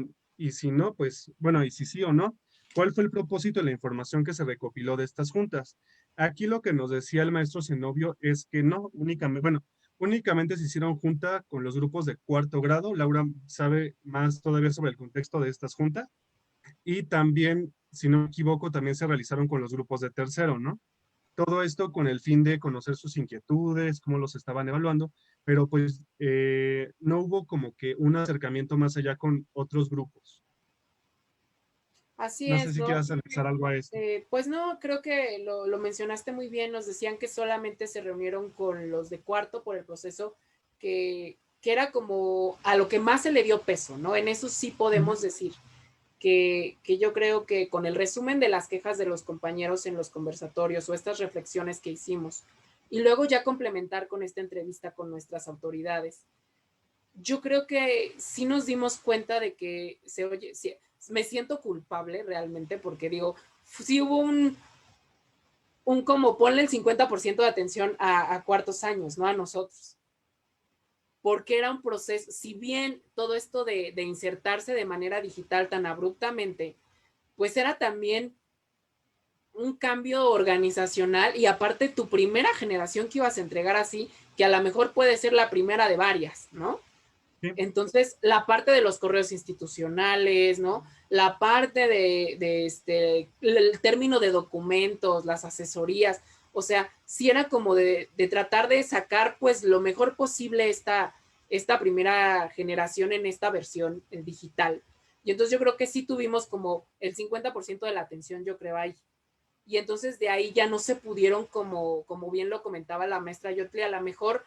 no, pues, bueno, y si sí o no, ¿cuál fue el propósito de la información que se recopiló de estas juntas? Aquí lo que nos decía el maestro Zenobio es que no, únicamente, bueno, únicamente se hicieron junta con los grupos de cuarto grado. Laura sabe más todavía sobre el contexto de estas juntas. Y también, si no me equivoco, también se realizaron con los grupos de tercero, ¿no? Todo esto con el fin de conocer sus inquietudes, cómo los estaban evaluando, pero pues no hubo como que un acercamiento más allá con otros grupos. Así No sé es, si ¿no? quieras analizar algo a esto. Pues no, creo que lo mencionaste muy bien. Nos decían que solamente se reunieron con los de cuarto por el proceso que era como a lo que más se le dio peso, ¿no? En eso sí Ujú. podemos decir que yo creo que con el resumen de las quejas de los compañeros en los conversatorios o estas reflexiones que hicimos y luego ya complementar con esta entrevista con nuestras autoridades, yo creo que sí nos dimos cuenta de que se oye, sí, me siento culpable realmente porque digo, sí hubo un como ponle el 50% de atención a cuartos años, ¿no? A nosotros. Porque era un proceso, si bien todo esto de insertarse de manera digital tan abruptamente, pues era también un cambio organizacional y aparte tu primera generación que ibas a entregar así, que a lo mejor puede ser la primera de varias, ¿no? Sí, Entonces, la parte de los correos institucionales, ¿no? La parte el término de documentos, las asesorías, o sea, sí era como de tratar de sacar pues lo mejor posible esta primera generación en esta versión digital. Y entonces yo creo que sí tuvimos como el 50% de la atención, yo creo, ahí. Y entonces de ahí ya no se pudieron, como bien lo comentaba la maestra Yotli, a lo mejor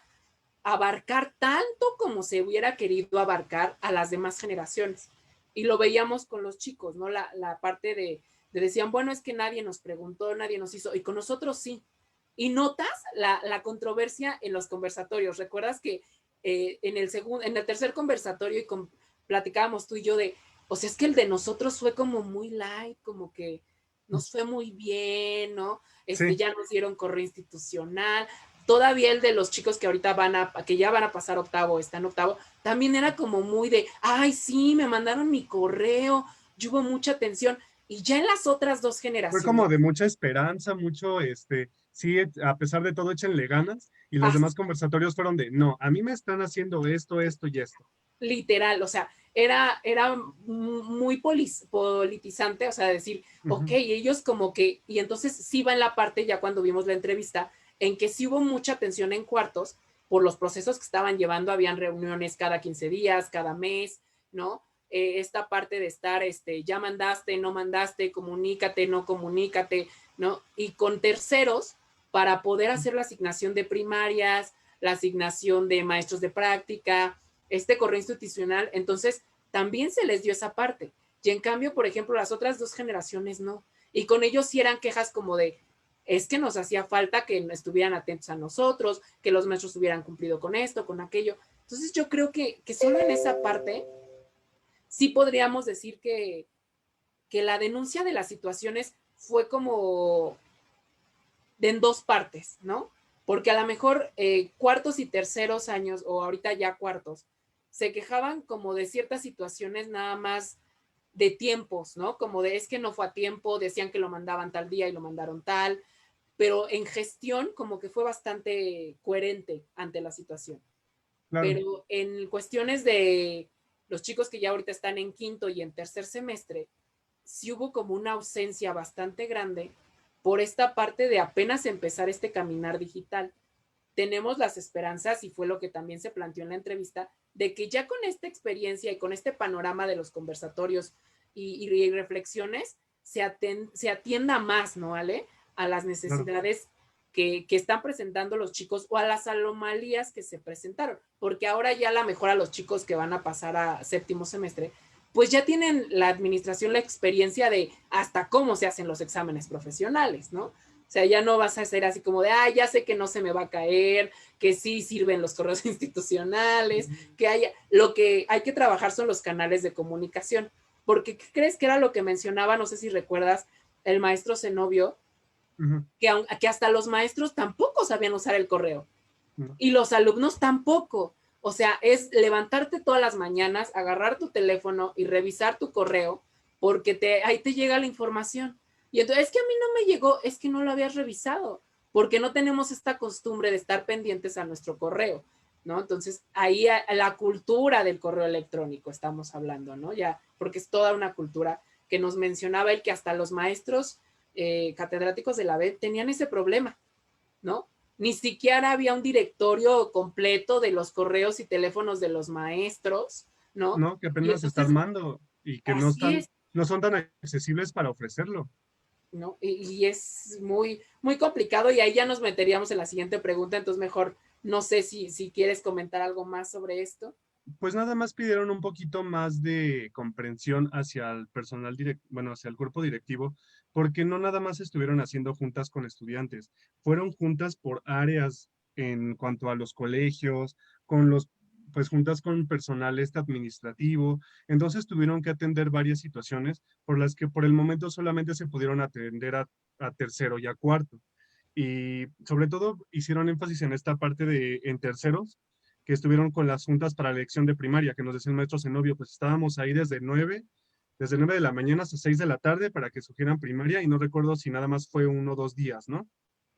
abarcar tanto como se hubiera querido abarcar a las demás generaciones. Y lo veíamos con los chicos, ¿no? La parte de decían, bueno, es que nadie nos preguntó, nadie nos hizo, y con nosotros sí. Y notas la controversia en los conversatorios. ¿Recuerdas que en el tercer conversatorio platicábamos tú y yo de, o sea, es que el de nosotros fue como muy light, como que nos fue muy bien, ¿no? sí, Ya nos dieron correo institucional, todavía el de los chicos que ahorita que ya van a pasar octavo, están octavo, también era como muy de, ay, sí, me mandaron mi correo, yo hubo mucha atención. Y ya en las otras dos fue generaciones, como de mucha esperanza, mucho, sí, a pesar de todo, échenle ganas. Y los ah, demás conversatorios fueron de, no, a mí me están haciendo esto, esto y esto. literal, o sea, era muy politizante, o sea, decir, ok, Ujú. ellos como que, y entonces sí va en la parte, ya cuando vimos la entrevista, en que sí hubo mucha atención en cuartos por los procesos que estaban llevando, habían reuniones cada 15 días, cada mes, ¿no? Esta parte de estar, ya mandaste, no mandaste, comunícate, no comunícate, ¿no? Y con terceros para poder hacer la asignación de primarias, la asignación de maestros de práctica, correo institucional, entonces también se les dio esa parte. Y en cambio, por ejemplo, las otras dos generaciones no. Y con ellos sí eran quejas como de, es que nos hacía falta que estuvieran atentos a nosotros, que los maestros hubieran cumplido con esto, con aquello. Entonces yo creo que solo en esa parte sí podríamos decir que la denuncia de las situaciones fue como de en dos partes, ¿no? Porque a lo mejor cuartos y terceros años, o ahorita ya cuartos, se quejaban como de ciertas situaciones nada más de tiempos, ¿no? Como de es que no fue a tiempo, decían que lo mandaban tal día y lo mandaron tal, pero en gestión como que fue bastante coherente ante la situación. Claro. Pero en cuestiones de los chicos que ya ahorita están en quinto y en tercer semestre, sí hubo como una ausencia bastante grande por esta parte de apenas empezar este caminar digital. tenemos las esperanzas, y fue lo que también se planteó en la entrevista, de que ya con esta experiencia y con este panorama de los conversatorios y reflexiones, se atienda más, ¿no, Ale? A las Claro. necesidades que están presentando los chicos o a las anomalías que se presentaron, porque ahora ya a lo mejor a los chicos que van a pasar a séptimo semestre, pues ya tienen la administración la experiencia de hasta cómo se hacen los exámenes profesionales, ¿no? O sea, ya no vas a ser así como de, ah, ya sé que no se me va a caer, que sí sirven los correos institucionales, que haya, lo que hay que trabajar son los canales de comunicación, porque ¿qué crees que era lo que mencionaba? No sé si recuerdas el maestro Zenobio, que hasta los maestros tampoco sabían usar el correo y los alumnos tampoco. O sea, es levantarte todas las mañanas, agarrar tu teléfono y revisar tu correo porque ahí te llega la información. Y entonces, es que a mí no me llegó, es que no lo habías revisado, porque no tenemos esta costumbre de estar pendientes a nuestro correo, ¿no? Entonces, ahí la cultura del correo electrónico estamos hablando, ¿no? Ya, porque es toda una cultura que nos mencionaba el que hasta los maestros catedráticos de la B tenían ese problema, ¿no? Ni siquiera había un directorio completo de los correos y teléfonos de los maestros, ¿no? No, que Y apenas se está entonces, armando y que así es, no son tan accesibles para ofrecerlo. ¿no? Y es muy, muy complicado y ahí ya nos meteríamos en la siguiente pregunta, entonces mejor, no sé si quieres comentar algo más sobre esto. Pues nada más pidieron un poquito más de comprensión hacia el personal bueno, hacia el cuerpo directivo, porque no nada más estuvieron haciendo juntas con estudiantes, fueron juntas por áreas en cuanto a los colegios, pues juntas con personal administrativo, entonces tuvieron que atender varias situaciones por las que por el momento solamente se pudieron atender a tercero y a cuarto. Y sobre todo hicieron énfasis en esta parte de en terceros que estuvieron con las juntas para la elección de primaria, que nos decía el maestro Zenobio, pues estábamos ahí desde 9 de la mañana hasta 6 de la tarde para que sugieran primaria y no recuerdo si nada más fue 1 o 2 días, ¿no?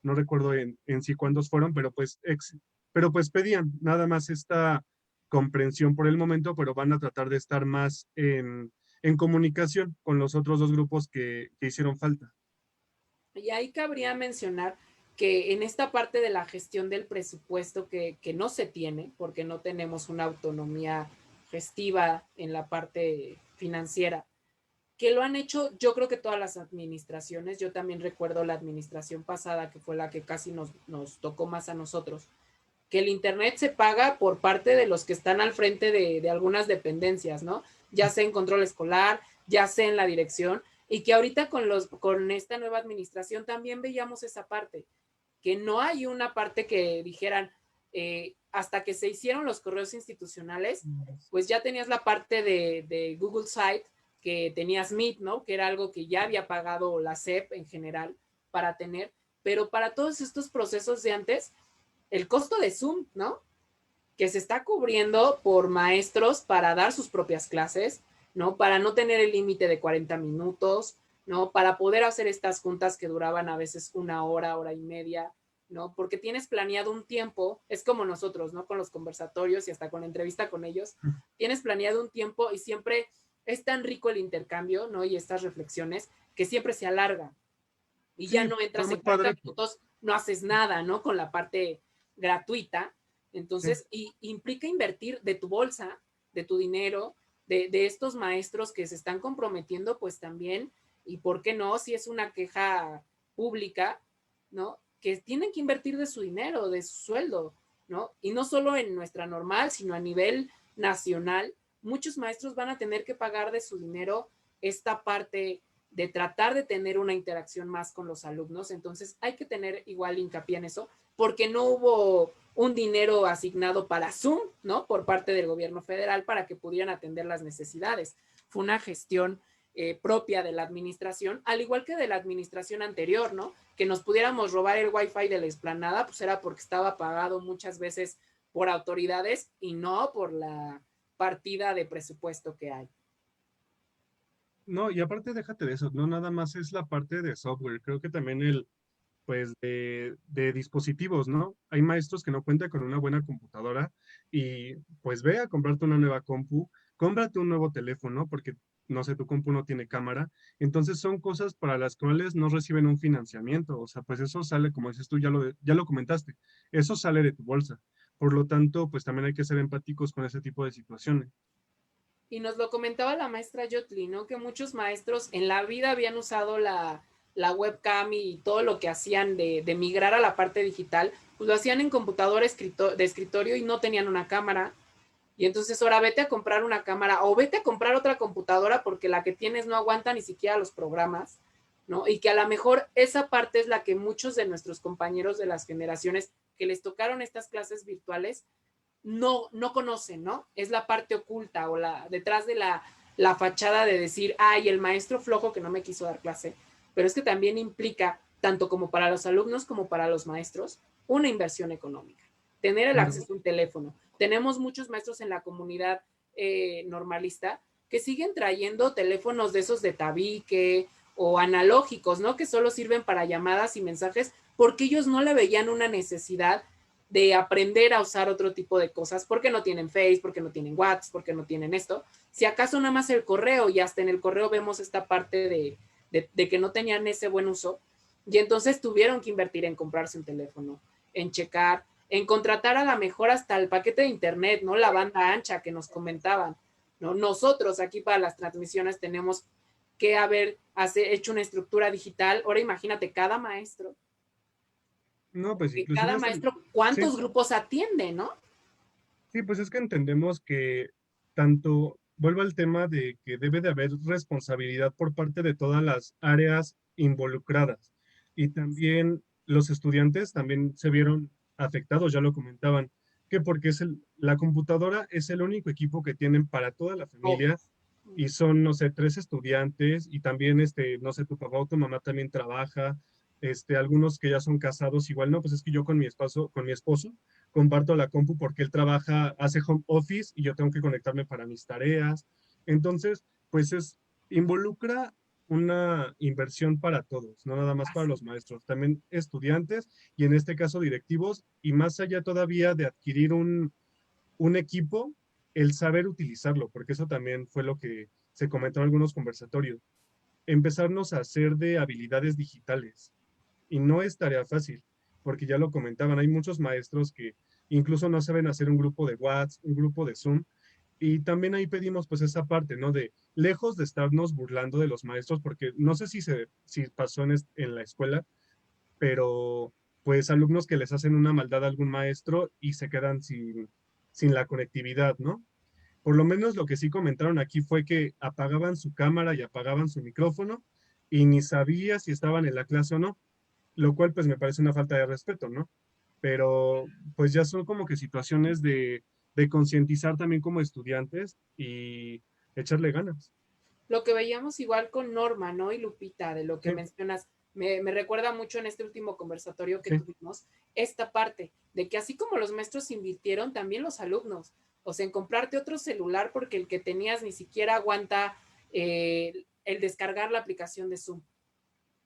No recuerdo en sí cuántos fueron, pero pues pedían nada más esta comprensión por el momento, pero van a tratar de estar más en comunicación con los otros dos grupos que hicieron falta. Y ahí cabría mencionar que en esta parte de la gestión del presupuesto que no se tiene, porque no tenemos una autonomía gestiva en la parte financiera, que lo han hecho, yo creo que todas las administraciones, yo también recuerdo la administración pasada, que fue la que casi nos tocó más a nosotros, que el Internet se paga por parte de los que están al frente de algunas dependencias, ¿no? Ya sea en control escolar, ya sea en la dirección, y que ahorita con esta nueva administración también veíamos esa parte, que no hay una parte que dijeran, hasta que se hicieron los correos institucionales, pues ya tenías la parte de Google Site, que tenías Meet, ¿no? Que era algo que ya había pagado la SEP en general para tener, pero para todos estos procesos de antes, el costo de Zoom, ¿no? Que se está cubriendo por maestros para dar sus propias clases, ¿no? Para no tener el límite de 40 minutos, ¿no? Para poder hacer estas juntas que duraban a veces 1 hora, hora y media, ¿no? Porque tienes planeado un tiempo, es como nosotros, ¿no? Con los conversatorios y hasta con la entrevista con ellos, tienes planeado un tiempo y siempre es tan rico el intercambio, ¿no? Y estas reflexiones que siempre se alarga y ya Sí, no fue entras muy en 40 padre. minutos, no haces nada, ¿no? Con la parte gratuita. Sí. Entonces, y implica invertir de tu bolsa, de tu dinero, de estos maestros que se están comprometiendo, pues también, y por qué no, si es una queja pública, ¿no? Que tienen que invertir de su dinero, de su sueldo, ¿no? Y no solo en nuestra normal, sino a nivel nacional, muchos maestros van a tener que pagar de su dinero esta parte de tratar de tener una interacción más con los alumnos. Entonces hay que tener igual hincapié en eso, porque no hubo un dinero asignado para Zoom, ¿no? Por parte del gobierno federal para que pudieran atender las necesidades. Fue una gestión propia de la administración, al igual que de la administración anterior, ¿no? Que nos pudiéramos robar el wifi de la explanada, pues era porque estaba pagado muchas veces por autoridades y no por la partida de presupuesto que hay. No, y aparte déjate de eso, no nada más es la parte de software, creo que también pues, de dispositivos, ¿no? Hay maestros que no cuentan con una buena computadora y pues ve a comprarte una nueva compu, cómprate un nuevo teléfono, porque no sé, tu compu no tiene cámara. Entonces son cosas para las cuales no reciben un financiamiento. O sea, pues eso sale, como dices tú, ya lo comentaste, eso sale de tu bolsa. Por lo tanto, pues también hay que ser empáticos con ese tipo de situaciones. Y nos lo comentaba la maestra Yotli, ¿no? Que muchos maestros en la vida habían usado la webcam y todo lo que hacían de migrar a la parte digital, pues lo hacían en computadora de escritorio y no tenían una cámara. Y entonces ahora vete a comprar una cámara o vete a comprar otra computadora porque la que tienes no aguanta ni siquiera los programas, ¿no? Y que a lo mejor esa parte es la que muchos de nuestros compañeros de las generaciones que les tocaron estas clases virtuales no conocen, ¿no? Es la parte oculta o detrás de la fachada de decir, ay, el maestro flojo que no me quiso dar clase. Pero es que también implica, tanto como para los alumnos como para los maestros, una inversión económica. Tener el Claro. acceso a un teléfono. Tenemos muchos maestros en la comunidad normalista que siguen trayendo teléfonos de esos de tabique o analógicos, ¿no? Que solo sirven para llamadas y mensajes porque ellos no le veían una necesidad de aprender a usar otro tipo de cosas, porque no tienen Face, porque no tienen WhatsApp, porque no tienen esto. Si acaso nada más el correo, y hasta en el correo vemos esta parte de que no tenían ese buen uso, y entonces tuvieron que invertir en comprarse un teléfono, en checar, en contratar a la mejor hasta el paquete de internet, ¿no? La banda ancha que nos comentaban, ¿no? Nosotros aquí para las transmisiones tenemos que haber hecho una estructura digital. Ahora imagínate, cada maestro, No, pues porque inclusive cada es el, maestro, sí, ¿cuántos grupos atiende, no? sí, pues es que entendemos que tanto, vuelvo al tema de que debe de haber responsabilidad por parte de todas las áreas involucradas. Y también los estudiantes también se vieron afectados, ya lo comentaban, que porque la computadora es el único equipo que tienen para toda la Oh, familia y son, no sé, tres estudiantes y también, no sé, tu papá o tu mamá también trabaja, algunos que ya son casados, igual no, pues es que yo con mi esposo comparto la compu porque él trabaja, hace home office y yo tengo que conectarme para mis tareas. Entonces, pues involucra una inversión para todos, no nada más para así. los maestros, también estudiantes y en este caso directivos y más allá todavía de adquirir un equipo, el saber utilizarlo, porque eso también fue lo que se comentó en algunos conversatorios, empezarnos a hacer de habilidades digitales y no es tarea fácil, porque ya lo comentaban, hay muchos maestros que incluso no saben hacer un grupo de WhatsApp, un grupo de Zoom, y también ahí pedimos pues esa parte, ¿no? De lejos de estarnos burlando de los maestros, porque no sé si pasó en la escuela, pero pues alumnos que les hacen una maldad a algún maestro y se quedan sin la conectividad, ¿no? Por lo menos lo que sí comentaron aquí fue que apagaban su cámara y apagaban su micrófono y ni sabía si estaban en la clase o no, lo cual pues me parece una falta de respeto, ¿no? Pero pues ya son como que situaciones de concientizar también como estudiantes y echarle ganas. Lo que veíamos igual con Norma, ¿no? Y Lupita, de lo que Sí, mencionas, me recuerda mucho en este último conversatorio que sí, tuvimos, esta parte de que así como los maestros invirtieron, también los alumnos, o sea, en comprarte otro celular porque el que tenías ni siquiera aguanta el descargar la aplicación de Zoom,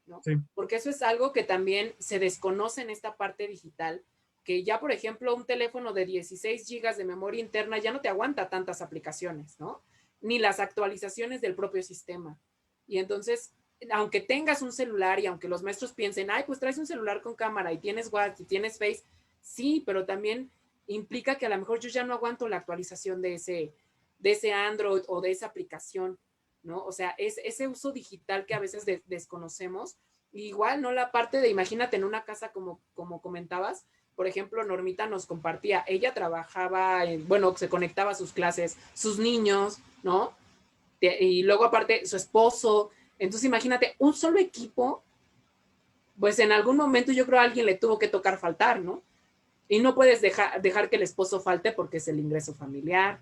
¿no? sí, Porque eso es algo que también se desconoce en esta parte digital, que ya, por ejemplo, un teléfono de 16 gigas de memoria interna ya no te aguanta tantas aplicaciones, ¿no? Ni las actualizaciones del propio sistema. Y entonces, aunque tengas un celular y aunque los maestros piensen, ay, pues traes un celular con cámara y tienes WhatsApp y tienes Face, sí, pero también implica que a lo mejor yo ya no aguanto la actualización de ese Android o de esa aplicación, ¿no? O sea, es ese uso digital que a veces desconocemos. Igual, ¿no? La parte de, imagínate, en una casa como comentabas, por ejemplo, Normita nos compartía, ella trabajaba, bueno, se conectaba a sus clases, sus niños, ¿no? Y luego aparte su esposo. Entonces imagínate, un solo equipo, pues en algún momento yo creo a alguien le tuvo que tocar faltar, ¿no? Y no puedes dejar que el esposo falte porque es el ingreso familiar,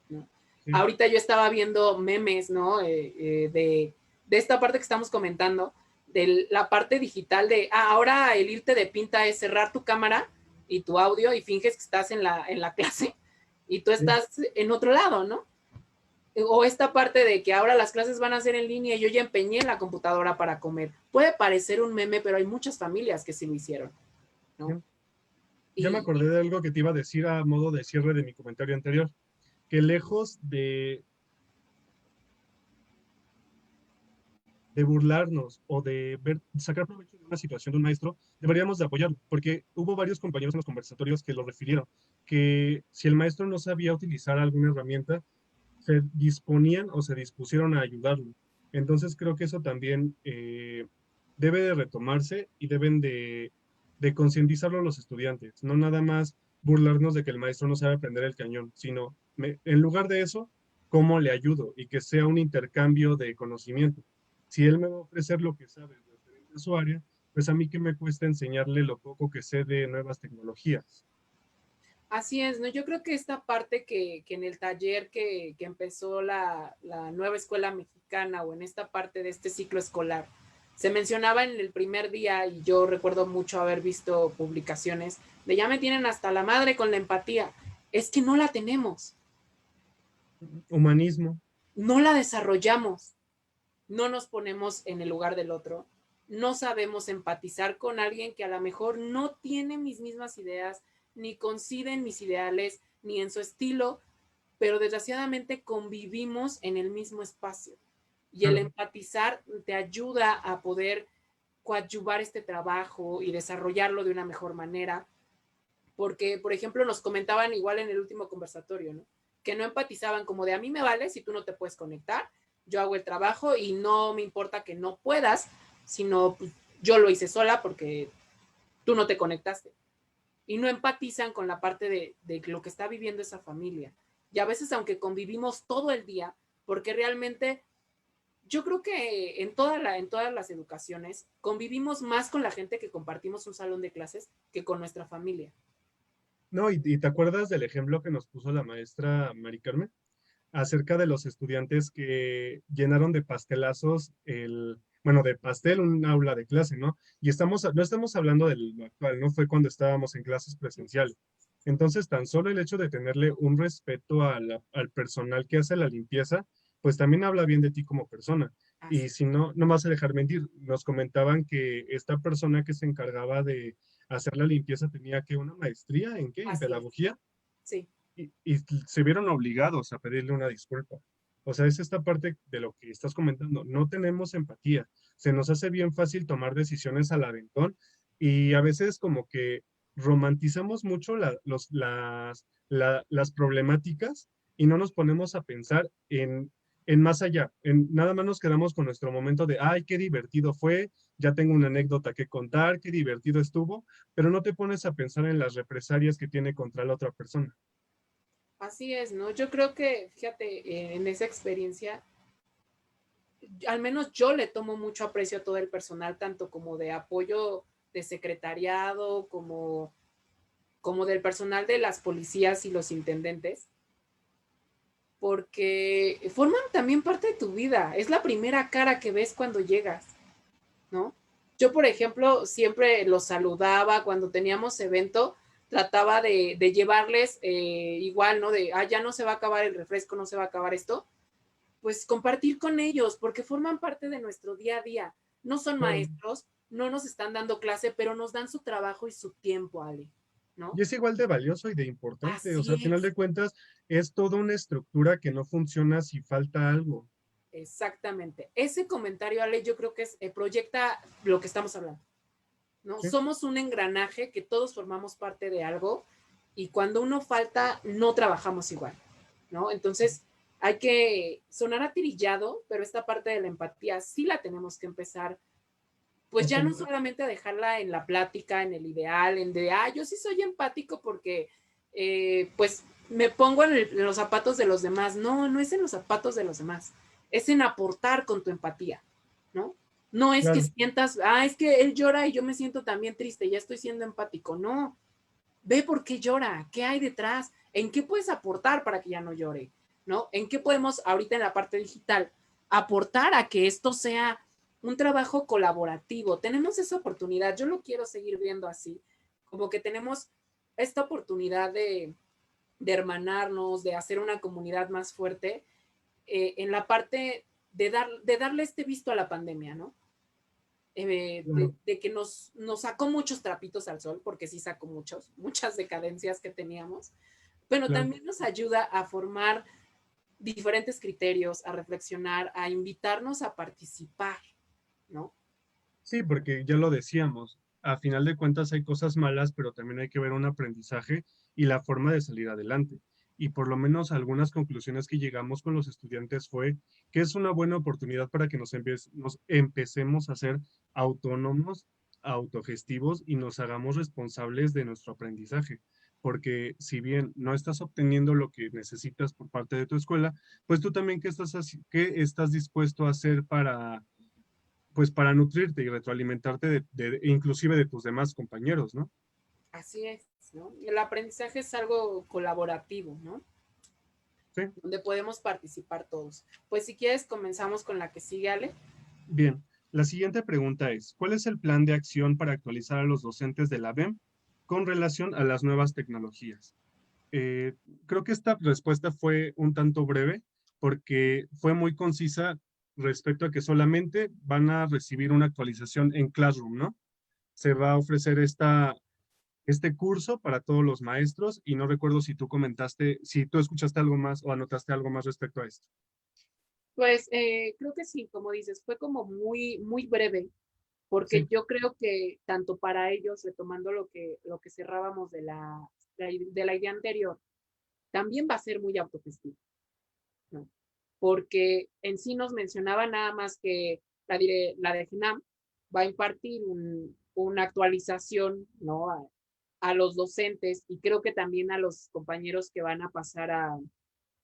¿no? sí, Ahorita yo estaba viendo memes, ¿no? De esta parte que estamos comentando, de la parte digital de, ahora el irte de pinta es cerrar tu cámara y tu audio y finges que estás en la clase y tú sí. estás en otro lado, ¿no? O esta parte de que ahora las clases van a ser en línea y yo ya empeñé la computadora para comer. Puede parecer un meme, pero hay muchas familias que sí lo hicieron, Sí. ¿no? Ya me acordé Y de algo que te iba a decir a modo de cierre de mi comentario anterior, que lejos de burlarnos o de sacar provecho de una situación de un maestro, deberíamos de apoyarlo, porque hubo varios compañeros en los conversatorios que lo refirieron, que si el maestro no sabía utilizar alguna herramienta, se disponían o se dispusieron a ayudarlo. Entonces creo que eso también debe de retomarse y deben de concientizarlo los estudiantes, no nada más burlarnos de que el maestro no sabe prender el cañón, sino en lugar de eso, cómo le ayudo y que sea un intercambio de conocimiento. Si él me va a ofrecer lo que sabe referente a su área, pues a mí que me cuesta enseñarle lo poco que sé de nuevas tecnologías. Así es, ¿no? Yo creo que esta parte que en el taller que empezó la nueva escuela mexicana o en esta parte de este ciclo escolar, se mencionaba en el primer día y yo recuerdo mucho haber visto publicaciones de ya me tienen hasta la madre con la empatía. Es que no la tenemos, Humanismo. no la desarrollamos, no nos ponemos en el lugar del otro, no sabemos empatizar con alguien que a lo mejor no tiene mis mismas ideas, ni coincide en mis ideales, ni en su estilo, pero desgraciadamente convivimos en el mismo espacio. Y el Claro. empatizar te ayuda a poder coadyuvar este trabajo y desarrollarlo de una mejor manera. Porque, por ejemplo, nos comentaban igual en el último conversatorio, ¿no? Que no empatizaban como de a mí me vale si tú no te puedes conectar, yo hago el trabajo y no me importa que no puedas, sino pues, yo lo hice sola porque tú no te conectaste. Y no empatizan con la parte de lo que está viviendo esa familia. Y a veces, aunque convivimos todo el día, porque realmente yo creo que en todas las educaciones convivimos más con la gente que compartimos un salón de clases que con nuestra familia. No, y te acuerdas del ejemplo que nos puso la maestra Mari Carmen acerca de los estudiantes que llenaron de pastelazos bueno, de pastel un aula de clase, ¿no? Y no estamos hablando de lo actual, ¿no? Fue cuando estábamos en clases presenciales. Entonces, tan solo el hecho de tenerle un respeto al personal que hace la limpieza, pues también habla bien de ti como persona. Y Así, si no, no me vas a dejar mentir, nos comentaban que esta persona que se encargaba de hacer la limpieza tenía que una maestría en qué, en así es, pedagogía, sí. y se vieron obligados a pedirle una disculpa. O sea, es esta parte de lo que estás comentando. No tenemos empatía. Se nos hace bien fácil tomar decisiones al aventón y a veces como que romantizamos mucho las problemáticas y no nos ponemos a pensar en más allá. Nada más nos quedamos con nuestro momento de, ay, qué divertido fue, ya tengo una anécdota que contar, qué divertido estuvo, pero no te pones a pensar en las represalias que tiene contra la otra persona. Así es, ¿no? Yo creo que, fíjate, en esa experiencia, al menos yo le tomo mucho aprecio a todo el personal, tanto como de apoyo de secretariado, como del personal de las policías y los intendentes, porque forman también parte de tu vida. Es la primera cara que ves cuando llegas, ¿no? Yo, por ejemplo, siempre los saludaba cuando teníamos evento, trataba de llevarles igual, ¿no? De, ya no se va a acabar el refresco, no se va a acabar esto, pues compartir con ellos, porque forman parte de nuestro día a día. No son Claro. maestros, no nos están dando clase, pero nos dan su trabajo y su tiempo, Ale, ¿no? Y es igual de valioso y de importante. O sea, Así al final es, de cuentas, es toda una estructura que no funciona si falta algo. exactamente. Ese comentario, Ale, yo creo que proyecta lo que estamos hablando, ¿no? ¿Sí? Somos un engranaje que todos formamos parte de algo y cuando uno falta, no trabajamos igual, ¿no? Entonces, hay que sonar atirillado, pero esta parte de la empatía sí la tenemos que empezar pues ya no Ojalá. solamente a dejarla en la plática, en el ideal, en de, yo sí soy empático porque, pues, me pongo en los zapatos de los demás. No, no es en los zapatos de los demás, es en aportar con tu empatía, ¿no? No es que Claro. sientas, es que él llora y yo me siento también triste, ya estoy siendo empático. No, ve por qué llora, qué hay detrás, en qué puedes aportar para que ya no llore, ¿no? En qué podemos ahorita en la parte digital aportar a que esto sea un trabajo colaborativo. Tenemos esa oportunidad, yo lo quiero seguir viendo así, como que tenemos esta oportunidad de hermanarnos, de hacer una comunidad más fuerte en la parte de darle este visto a la pandemia, ¿no? Claro. De que nos sacó muchos trapitos al sol, porque sí sacó muchas decadencias que teníamos, pero Claro. también nos ayuda a formar diferentes criterios, a reflexionar, a invitarnos a participar, ¿no? Sí, porque ya lo decíamos, a final de cuentas hay cosas malas, pero también hay que ver un aprendizaje y la forma de salir adelante. Y por lo menos algunas conclusiones que llegamos con los estudiantes fue que es una buena oportunidad para que nos empecemos a ser autónomos, autogestivos y nos hagamos responsables de nuestro aprendizaje. Porque si bien no estás obteniendo lo que necesitas por parte de tu escuela, pues tú también qué estás dispuesto a hacer para pues para nutrirte y retroalimentarte inclusive de tus demás compañeros, ¿no? Así es, ¿no? El aprendizaje es algo colaborativo, ¿no? Sí, Donde podemos participar todos. Pues si quieres, comenzamos con la que sigue, Ale. bien. La siguiente pregunta es, ¿cuál es el plan de acción para actualizar a los docentes de la BEM con relación a las nuevas tecnologías? Eh, Creo que esta respuesta fue un tanto breve porque fue muy concisa respecto a que solamente van a recibir una actualización en Classroom, ¿no? Se va a ofrecer este curso para todos los maestros y no recuerdo si tú comentaste, si tú escuchaste algo más o anotaste algo más respecto a esto. Pues creo que sí, como dices, fue como muy, muy breve, porque Sí, yo creo que tanto para ellos, retomando lo que cerrábamos de la idea anterior, también va a ser muy autogestivo, ¿no? Porque en sí nos mencionaba nada más que la de FINAM va a impartir una actualización, ¿no? A los docentes y creo que también a los compañeros que van a pasar a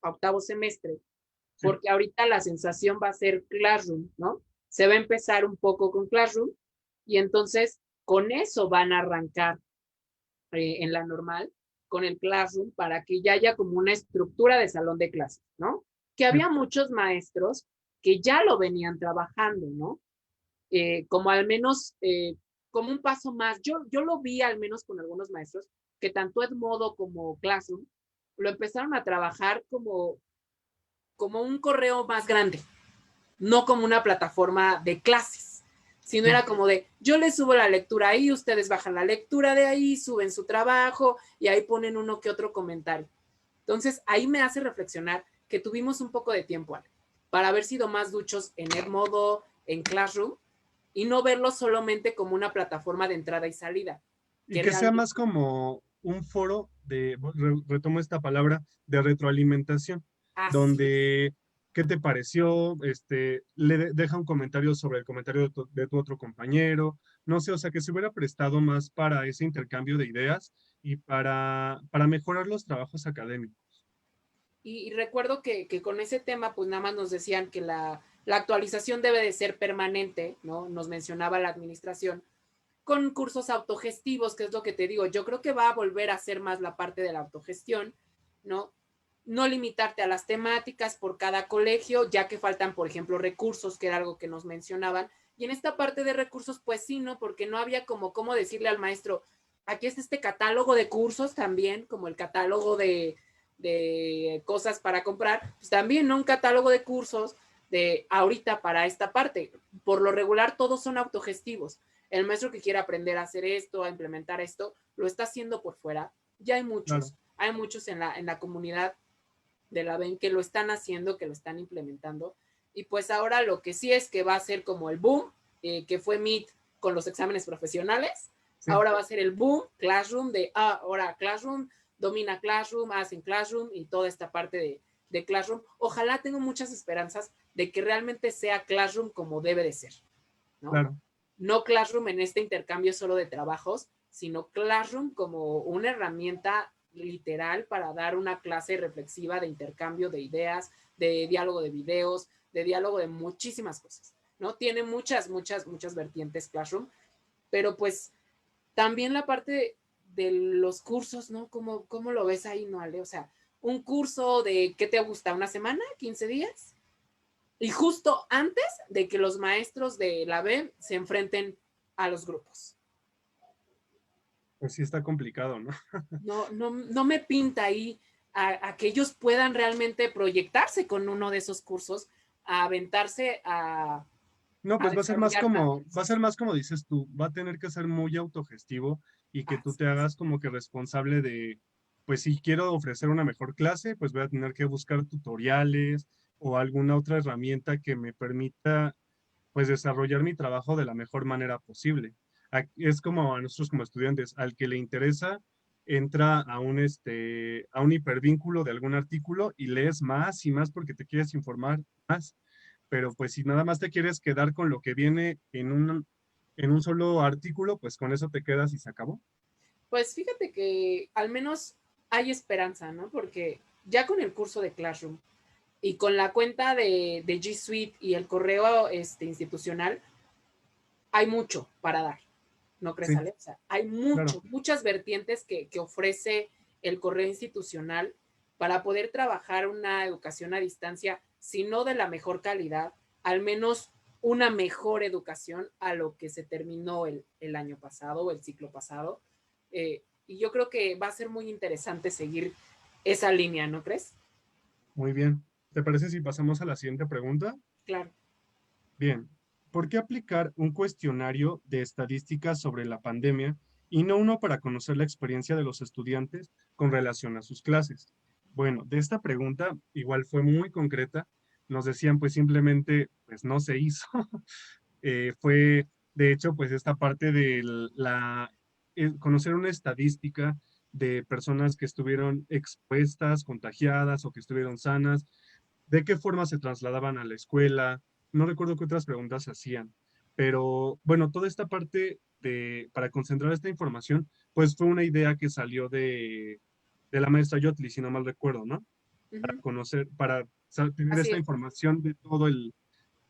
octavo semestre, sí, porque ahorita la sensación va a ser Classroom, ¿no? Se va a empezar un poco con Classroom y entonces con eso van a arrancar en la normal, con el Classroom, para que ya haya como una estructura de salón de clases, ¿no? Que sí, había muchos maestros que ya lo venían trabajando, ¿no? Como al menos, como un paso más. Yo lo vi al menos con algunos maestros que tanto Edmodo como Classroom lo empezaron a trabajar como un correo más grande, no como una plataforma de clases, sino sí. era como de, yo les subo la lectura ahí, ustedes bajan la lectura de ahí, suben su trabajo y ahí ponen uno que otro comentario. Entonces, ahí me hace reflexionar que tuvimos un poco de tiempo, Ale, para haber sido más duchos en Edmodo, en Classroom, y no verlo solamente como una plataforma de entrada y salida, Y que que sea realmente, más como un foro retomo esta palabra, de retroalimentación, así es. donde, ¿qué te pareció? Deja un comentario sobre el comentario de tu otro compañero, no sé, o sea, que se hubiera prestado más para ese intercambio de ideas y para mejorar los trabajos académicos. Y recuerdo que con ese tema, pues nada más nos decían que la actualización debe de ser permanente, ¿no? Nos mencionaba la administración, con cursos autogestivos, que es lo que te digo, yo creo que va a volver a ser más la parte de la autogestión, ¿no? No limitarte a las temáticas por cada colegio, ya que faltan, por ejemplo, recursos, que era algo que nos mencionaban. Y en esta parte de recursos, pues sí, ¿no? Porque no había como cómo decirle al maestro, aquí está este catálogo de cursos también, como el catálogo de cosas para comprar, pues también, ¿no? Un catálogo de cursos de ahorita para esta parte. Por lo regular, todos son autogestivos. El maestro que quiere aprender a hacer esto, a implementar esto, lo está haciendo por fuera. Ya Claro. hay muchos en la comunidad de la BEN que lo están haciendo, que lo están implementando. Y pues ahora lo que sí es que va a ser como el boom, que fue Meet con los exámenes profesionales. Sí. Ahora va a ser el boom Classroom ahora Classroom, domina Classroom, hacen Classroom y toda esta parte de Classroom. Ojalá tengo muchas esperanzas de que realmente sea Classroom como debe de ser, ¿no? Claro. No Classroom en este intercambio solo de trabajos, sino Classroom como una herramienta literal para dar una clase reflexiva de intercambio de ideas, de diálogo de videos, de diálogo de muchísimas cosas, ¿no? Tiene muchas, muchas, muchas vertientes Classroom, pero pues también la parte de los cursos, ¿no? ¿Cómo lo ves ahí, no, Ale? O sea, un curso de, ¿qué te gusta? ¿Una semana? ¿15 días? Y justo antes de que los maestros de la B se enfrenten a los grupos. Pues sí está complicado, ¿no? No me pinta ahí a que ellos puedan realmente proyectarse con uno de esos cursos, a aventarse No, a pues desarrollar va a ser más como dices tú, va a tener que ser muy autogestivo y que tú te hagas como que responsable de, pues si quiero ofrecer una mejor clase, pues voy a tener que buscar tutoriales o alguna otra herramienta que me permita pues desarrollar mi trabajo de la mejor manera posible. Es como a nosotros como estudiantes, al que le interesa, entra a un hipervínculo de algún artículo y lees más y más porque te quieres informar más. Pero pues si nada más te quieres quedar con lo que viene en un solo artículo, pues con eso te quedas y se acabó. Pues fíjate que al menos hay esperanza, ¿no? Porque ya con el curso de Classroom y con la cuenta de G Suite y el correo institucional, hay mucho para dar, ¿no crees, Sí, Ale? O sea, hay claro. muchas vertientes que ofrece el correo institucional para poder trabajar una educación a distancia, si no de la mejor calidad, al menos una mejor educación a lo que se terminó el año pasado o el ciclo pasado. Y yo creo que va a ser muy interesante seguir esa línea, ¿no crees? Muy bien. ¿Te parece si pasamos a la siguiente pregunta? Claro. Bien. ¿Por qué aplicar un cuestionario de estadísticas sobre la pandemia y no uno para conocer la experiencia de los estudiantes con relación a sus clases? Bueno, de esta pregunta igual fue muy concreta. Nos decían pues simplemente pues no se hizo. Fue de hecho pues esta parte de conocer una estadística de personas que estuvieron expuestas, contagiadas o que estuvieron sanas, de qué forma se trasladaban a la escuela, no recuerdo qué otras preguntas se hacían, pero bueno, toda esta parte para concentrar esta información, pues fue una idea que salió de la maestra Yotli, si no mal recuerdo, ¿no? Para Ujú. conocer, para tener Así esta es. información de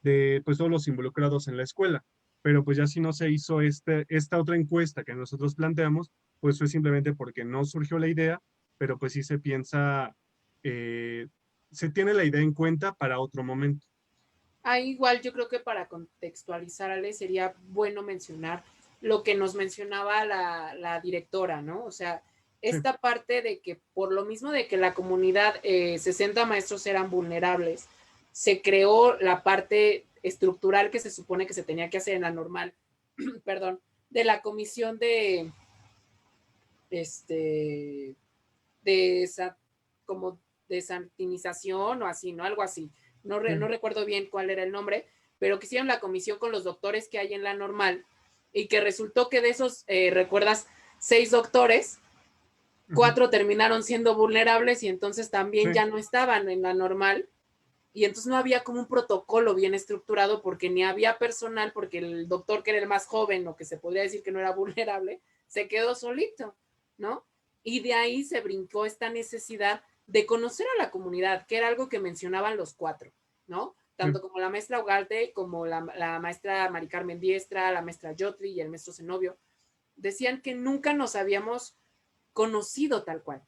de pues todos los involucrados en la escuela. Pero pues ya si no se hizo esta otra encuesta que nosotros planteamos, pues fue simplemente porque no surgió la idea, pero pues sí se piensa, eh, se tiene la idea en cuenta para otro momento. Ahí igual yo creo que para contextualizar, Ale, sería bueno mencionar lo que nos mencionaba la directora, ¿no? O sea, Sí, esta parte de que por lo mismo de que la comunidad, 60 maestros eran vulnerables, se creó la parte estructural que se supone que se tenía que hacer en la normal, perdón, de la comisión este, de esa, como de santinización o así, ¿no? Algo así. No sí. recuerdo bien cuál era el nombre, pero que hicieron la comisión con los doctores que hay en la normal y que resultó que de esos, ¿recuerdas? 6 doctores, Ujú, 4 terminaron siendo vulnerables y entonces sí, también ya no estaban en la normal y entonces no había como un protocolo bien estructurado porque ni había personal, porque el doctor que era el más joven o que se podría decir que no era vulnerable, se quedó solito, ¿no? Y de ahí se brincó esta necesidad de conocer a la comunidad, que era algo que mencionaban los 4, ¿no? sí. Tanto como la maestra Ugarte, como la maestra Mari Carmen Diestra, la maestra Yotri y el maestro Zenobio, decían que nunca nos habíamos conocido tal cual,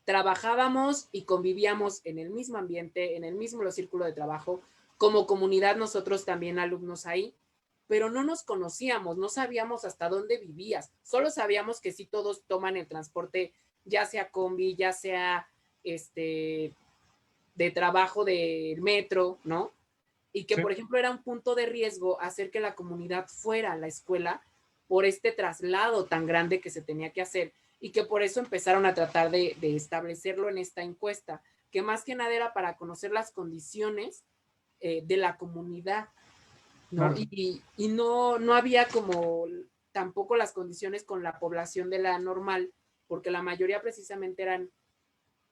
trabajábamos y convivíamos en el mismo ambiente, en el mismo círculo de trabajo, como comunidad nosotros también alumnos ahí, pero no nos conocíamos, no sabíamos hasta dónde vivías, solo sabíamos que sí todos toman el transporte, ya sea combi, ya sea este de trabajo del metro, ¿no? Y que, Sí. por ejemplo, era un punto de riesgo hacer que la comunidad fuera a la escuela por este traslado tan grande que se tenía que hacer y que por eso empezaron a tratar de establecerlo en esta encuesta, que más que nada era para conocer las condiciones de la comunidad, ¿no? Claro. Y no había como tampoco las condiciones con la población de la normal, porque la mayoría precisamente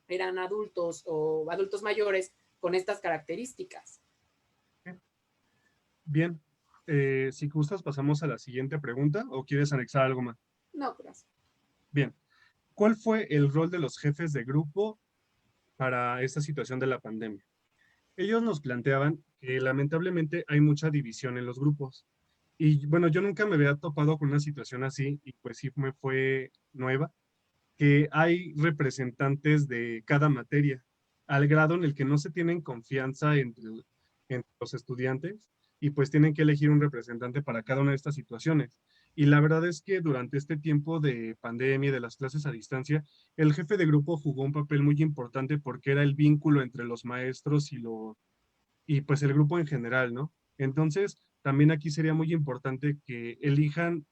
eran adultos o adultos mayores con estas características. Sí. Bien. Si gustas, pasamos a la siguiente pregunta o quieres anexar algo más. No, gracias. Bien. ¿Cuál fue el rol de los jefes de grupo para esta situación de la pandemia? Ellos nos planteaban que lamentablemente hay mucha división en los grupos. Y bueno, yo nunca me había topado con una situación así y pues sí me fue nueva, que hay representantes de cada materia, al grado en el que no se tienen confianza entre los estudiantes y pues tienen que elegir un representante para cada una de estas situaciones. Y la verdad es que durante este tiempo de pandemia y de las clases a distancia, el jefe de grupo jugó un papel muy importante porque era el vínculo entre los maestros y pues el grupo en general, ¿no? Entonces, también aquí sería muy importante que elijan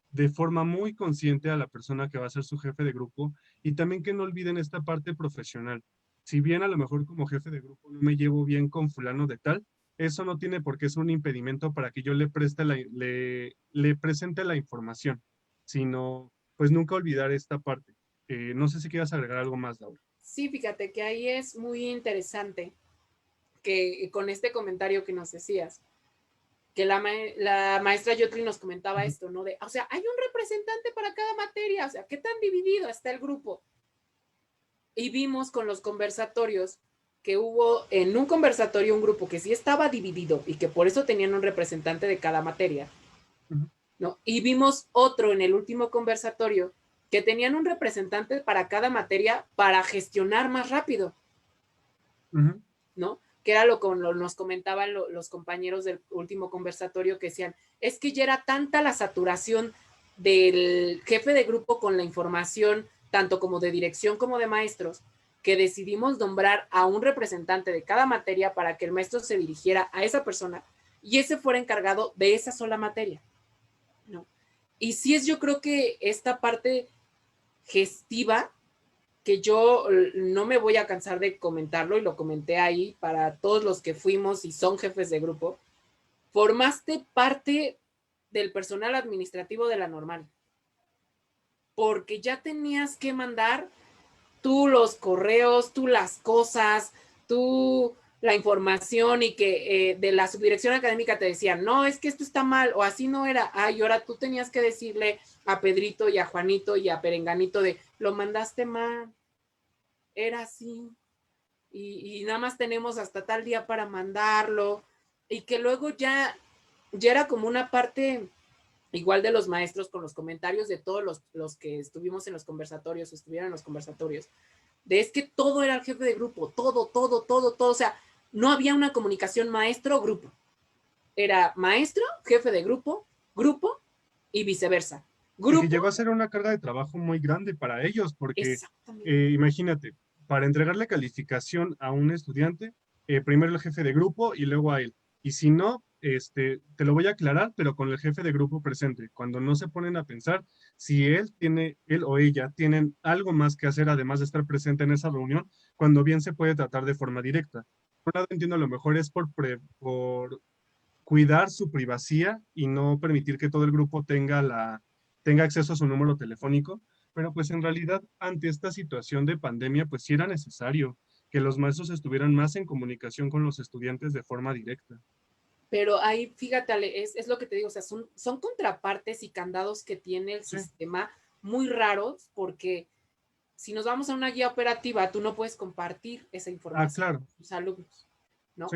de forma muy consciente a la persona que va a ser su jefe de grupo y también que no olviden esta parte profesional. Si bien a lo mejor como jefe de grupo no me llevo bien con fulano de tal, eso no tiene por qué ser un impedimento para que yo le presente la información, sino pues nunca olvidar esta parte. No sé si quieras agregar algo más, Laura. Sí, fíjate que ahí es muy interesante que con este comentario que nos decías, que la maestra Yotli nos comentaba Ujú, esto, ¿no? O sea, hay un representante para cada materia, o sea, ¿qué tan dividido está el grupo? Y vimos con los conversatorios que hubo en un conversatorio un grupo que sí estaba dividido y que por eso tenían un representante de cada materia, ujú, ¿no? Y vimos otro en el último conversatorio que tenían un representante para cada materia para gestionar más rápido, ujú. ¿no? Que era lo que nos comentaban los compañeros del último conversatorio que decían, es que ya era tanta la saturación del jefe de grupo con la información, tanto como de dirección como de maestros, que decidimos nombrar a un representante de cada materia para que el maestro se dirigiera a esa persona y ese fuera encargado de esa sola materia, ¿no? Y sí es yo creo que esta parte gestiva que yo no me voy a cansar de comentarlo y lo comenté ahí para todos los que fuimos y son jefes de grupo, formaste parte del personal administrativo de la normal, porque ya tenías que mandar tú los correos, tú las cosas, tú la información y que de la subdirección académica te decían, no, es que esto está mal o así no era. Ay, ahora tú tenías que decirle a Pedrito y a Juanito y a Perenganito de, lo mandaste mal, era así. Y nada más tenemos hasta tal día para mandarlo, y que luego ya era como una parte igual de los maestros con los comentarios de todos los que estuvimos en los conversatorios, estuvieron en los conversatorios, de es que todo era el jefe de grupo, todo, o sea, no había una comunicación maestro-grupo, era maestro, jefe de grupo, grupo y viceversa. Y que Grupo, llegó a ser una carga de trabajo muy grande para ellos, porque exactamente, imagínate, para entregarle calificación a un estudiante, primero el jefe de grupo y luego a él. Y si no, te lo voy a aclarar, pero con el jefe de grupo presente, cuando no se ponen a pensar si él o ella tienen algo más que hacer además de estar presente en esa reunión, cuando bien se puede tratar de forma directa. Por un lado entiendo, a lo mejor es por cuidar su privacidad y no permitir que todo el grupo tenga acceso a su número telefónico, pero pues en realidad ante esta situación de pandemia, pues sí era necesario que los maestros estuvieran más en comunicación con los estudiantes de forma directa. pero ahí, fíjate, Ale, es lo que te digo, o sea, son contrapartes y candados que tiene el Sí, sistema muy raros, porque si nos vamos a una guía operativa, tú no puedes compartir esa información claro, con tus alumnos, sí, ¿no?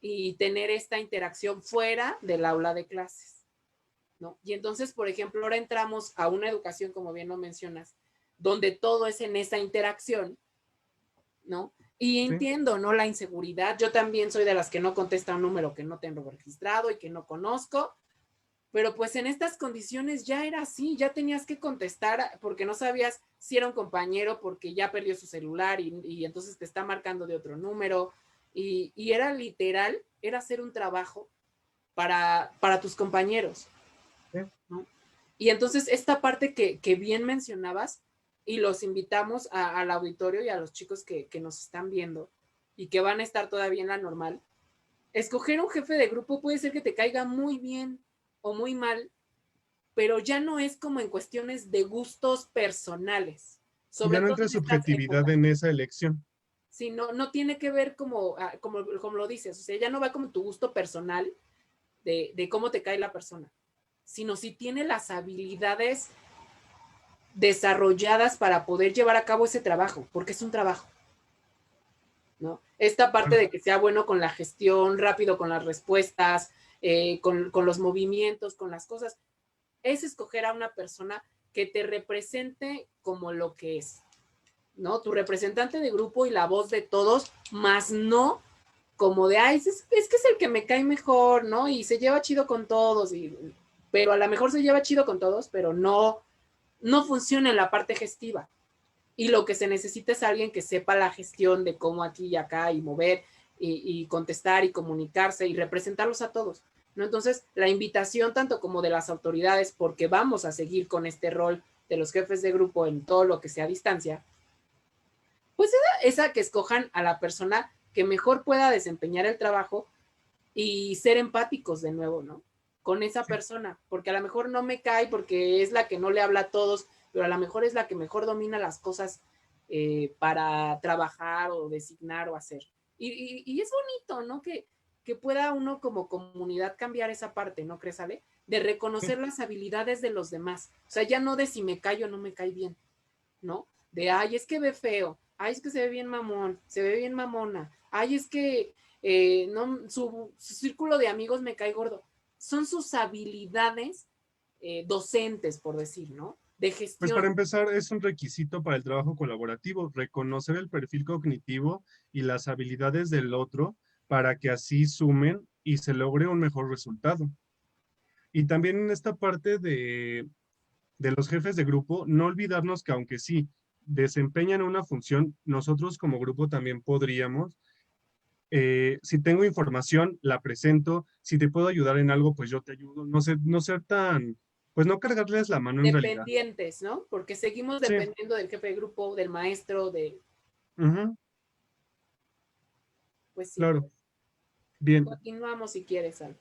Y tener esta interacción fuera del aula de clases, ¿no? Y entonces, por ejemplo, ahora entramos a una educación, como bien lo mencionas, donde todo es en esa interacción, ¿no? Y sí. entiendo, ¿no? La inseguridad. Yo también soy de las que no contesta un número que no tengo registrado y que no conozco, pero pues en estas condiciones ya era así, ya tenías que contestar porque no sabías si era un compañero porque ya perdió su celular y entonces te está marcando de otro número. Y era literal, era hacer un trabajo para tus compañeros, Sí. ¿no? Y entonces esta parte que bien mencionabas, y los invitamos al auditorio y a los chicos que nos están viendo y que van a estar todavía en la normal, escoger un jefe de grupo puede ser que te caiga muy bien o muy mal, pero ya no es como en cuestiones de gustos personales, Y ya sobre no todo entra en estas subjetividad épocas, en esa elección. sino no tiene que ver como lo dices, o sea, ya no va como tu gusto personal de cómo te cae la persona, sino si tiene las habilidades desarrolladas para poder llevar a cabo ese trabajo, porque es un trabajo, ¿no? Esta parte Claro. de que sea bueno con la gestión, rápido con las respuestas, con los movimientos, con las cosas, es escoger a una persona que te represente como lo que es, ¿no? Tu representante de grupo y la voz de todos, más no como de, ay, es que es el que me cae mejor, ¿no? Y se lleva chido con todos, pero a lo mejor se lleva chido con todos, pero no funciona en la parte gestiva. Y lo que se necesita es alguien que sepa la gestión de cómo aquí y acá y mover y contestar y comunicarse y representarlos a todos, ¿no? Entonces, la invitación tanto como de las autoridades, porque vamos a seguir con este rol de los jefes de grupo en todo lo que sea a distancia, pues esa que escojan a la persona que mejor pueda desempeñar el trabajo y ser empáticos de nuevo, ¿no? Con esa persona, porque a lo mejor no me cae porque es la que no le habla a todos, pero a lo mejor es la que mejor domina las cosas para trabajar o designar o hacer. Y es bonito, ¿no? Que pueda uno como comunidad cambiar esa parte, ¿no crees, Ale? De reconocer las habilidades de los demás. O sea, ya no de si me cae o no me cae bien, ¿no? De, ay, es que ve feo, ay, es que se ve bien mamón, se ve bien mamona, ay, es que no, su círculo de amigos me cae gordo. Son sus habilidades docentes, por decir, ¿no? De Pues para gestión. empezar, es un requisito para el trabajo colaborativo, reconocer el perfil cognitivo y las habilidades del otro para que así sumen y se logre un mejor resultado. Y también en esta parte de los jefes de grupo, no olvidarnos que aunque sí desempeñan una función, nosotros como grupo también podríamos, si tengo información, la presento, si te puedo ayudar en algo, pues yo te ayudo, no ser, no ser tan, pues no cargarles la mano en realidad. Dependientes, ¿no? Porque seguimos Sí, dependiendo del jefe de grupo, del maestro, de, ujú, pues sí. claro. Bien, Continuamos si quieres, Al.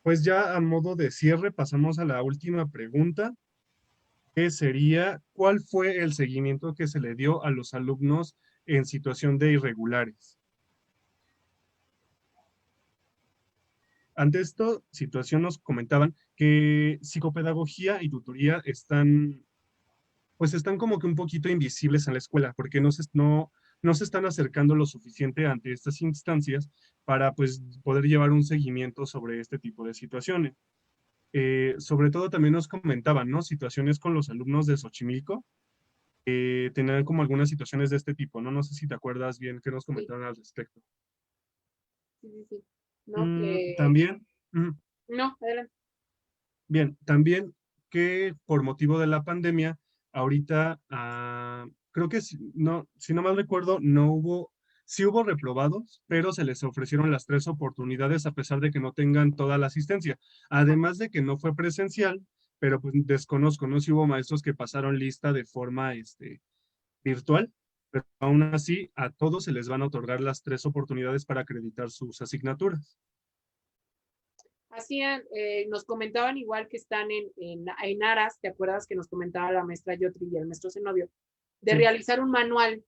pues ya a modo de cierre pasamos a la última pregunta, que sería, ¿cuál fue el seguimiento que se le dio a los alumnos en situación de irregulares? Ante esta situación nos comentaban que psicopedagogía y tutoría están, pues están como que un poquito invisibles en la escuela, porque no se están acercando lo suficiente ante estas instancias para pues poder llevar un seguimiento sobre este tipo de situaciones. Sobre todo también nos comentaban, ¿no? Situaciones con los alumnos de Xochimilco, tenían como algunas situaciones de este tipo, ¿no? No sé si te acuerdas bien qué nos Sí, comentaron al respecto. sí, sí, sí. No, que... También, No, adelante. bien, también que por motivo de la pandemia, ahorita creo que si no mal recuerdo, no hubo, sí hubo reprobados, pero se les ofrecieron las tres oportunidades a pesar de que no tengan toda la asistencia. Además de que no fue presencial, pero pues desconozco, ¿no? Si hubo maestros que pasaron lista de forma virtual, pero aún así a todos se les van a otorgar las tres oportunidades para acreditar sus asignaturas. Hacían, nos comentaban igual que están en aras, ¿te acuerdas que nos comentaba la maestra Yotri y el maestro Zenobio? De Sí. realizar un manual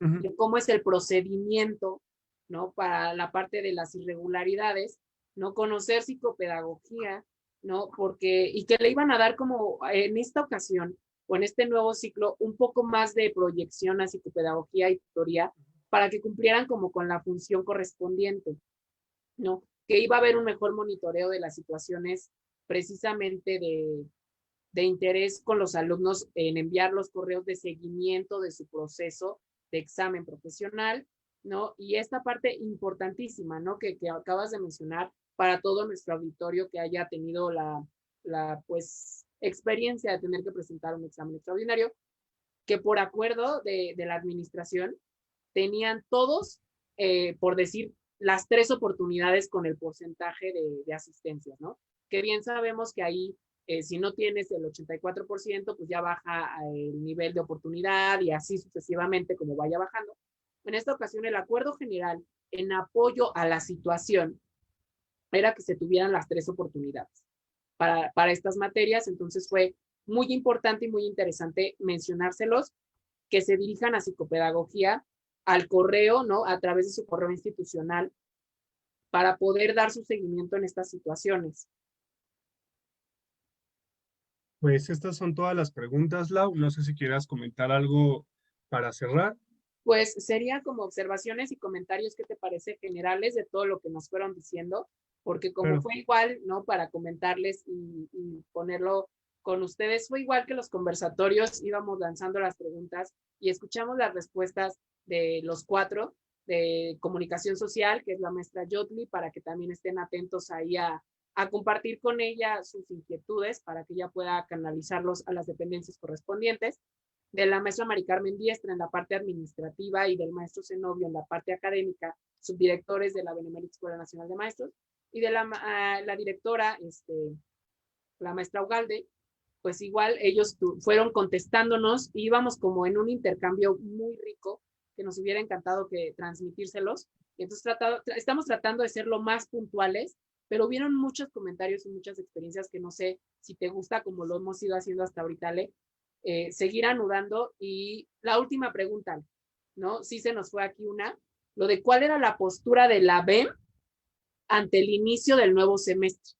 Ujú. de cómo es el procedimiento, ¿no? Para la parte de las irregularidades, ¿no? Conocer psicopedagogía, ¿no? Porque, y que le iban a dar como en esta ocasión, o en este nuevo ciclo, un poco más de proyección a psicopedagogía y tutoría para que cumplieran como con la función correspondiente, ¿no? Que iba a haber un mejor monitoreo de las situaciones precisamente de interés con los alumnos en enviar los correos de seguimiento de su proceso de examen profesional, ¿no? Y esta parte importantísima, ¿no? Que acabas de mencionar para todo nuestro auditorio que haya tenido pues, experiencia de tener que presentar un examen extraordinario, que por acuerdo de la administración tenían todos, por decir, las tres oportunidades con el porcentaje de asistencia, ¿no? Que bien sabemos que ahí, si no tienes el 84%, pues ya baja el nivel de oportunidad y así sucesivamente como vaya bajando. En esta ocasión, el acuerdo general en apoyo a la situación era que se tuvieran las tres oportunidades para estas materias, entonces fue muy importante y muy interesante mencionárselos, que se dirijan a psicopedagogía al correo, ¿no? A través de su correo institucional para poder dar su seguimiento en estas situaciones. Pues estas son todas las preguntas, Lau. No sé si quieras comentar algo para cerrar. Pues serían como observaciones y comentarios que te parece generales de todo lo que nos fueron diciendo, porque como Claro, fue igual, ¿no? Para comentarles y ponerlo con ustedes, fue igual que los conversatorios, íbamos lanzando las preguntas y escuchamos las respuestas de los cuatro de comunicación social, que es la maestra Yotli, para que también estén atentos ahí a compartir con ella sus inquietudes para que ella pueda canalizarlos a las dependencias correspondientes, de la maestra Mari Carmen Diestra en la parte administrativa y del maestro Zenobio en la parte académica, subdirectores de la Benemérita Escuela Nacional de Maestros, y de la directora, la maestra Ugalde, pues igual ellos fueron contestándonos y íbamos como en un intercambio muy rico que nos hubiera encantado que transmitírselos Y entonces estamos tratando de ser lo más puntuales, pero hubieron muchos comentarios y muchas experiencias que no sé si te gusta, como lo hemos ido haciendo hasta ahorita, Ale, seguir anudando. Y la última pregunta, ¿no? Sí se nos fue aquí lo de cuál era la postura de la BEM ante el inicio del nuevo semestre,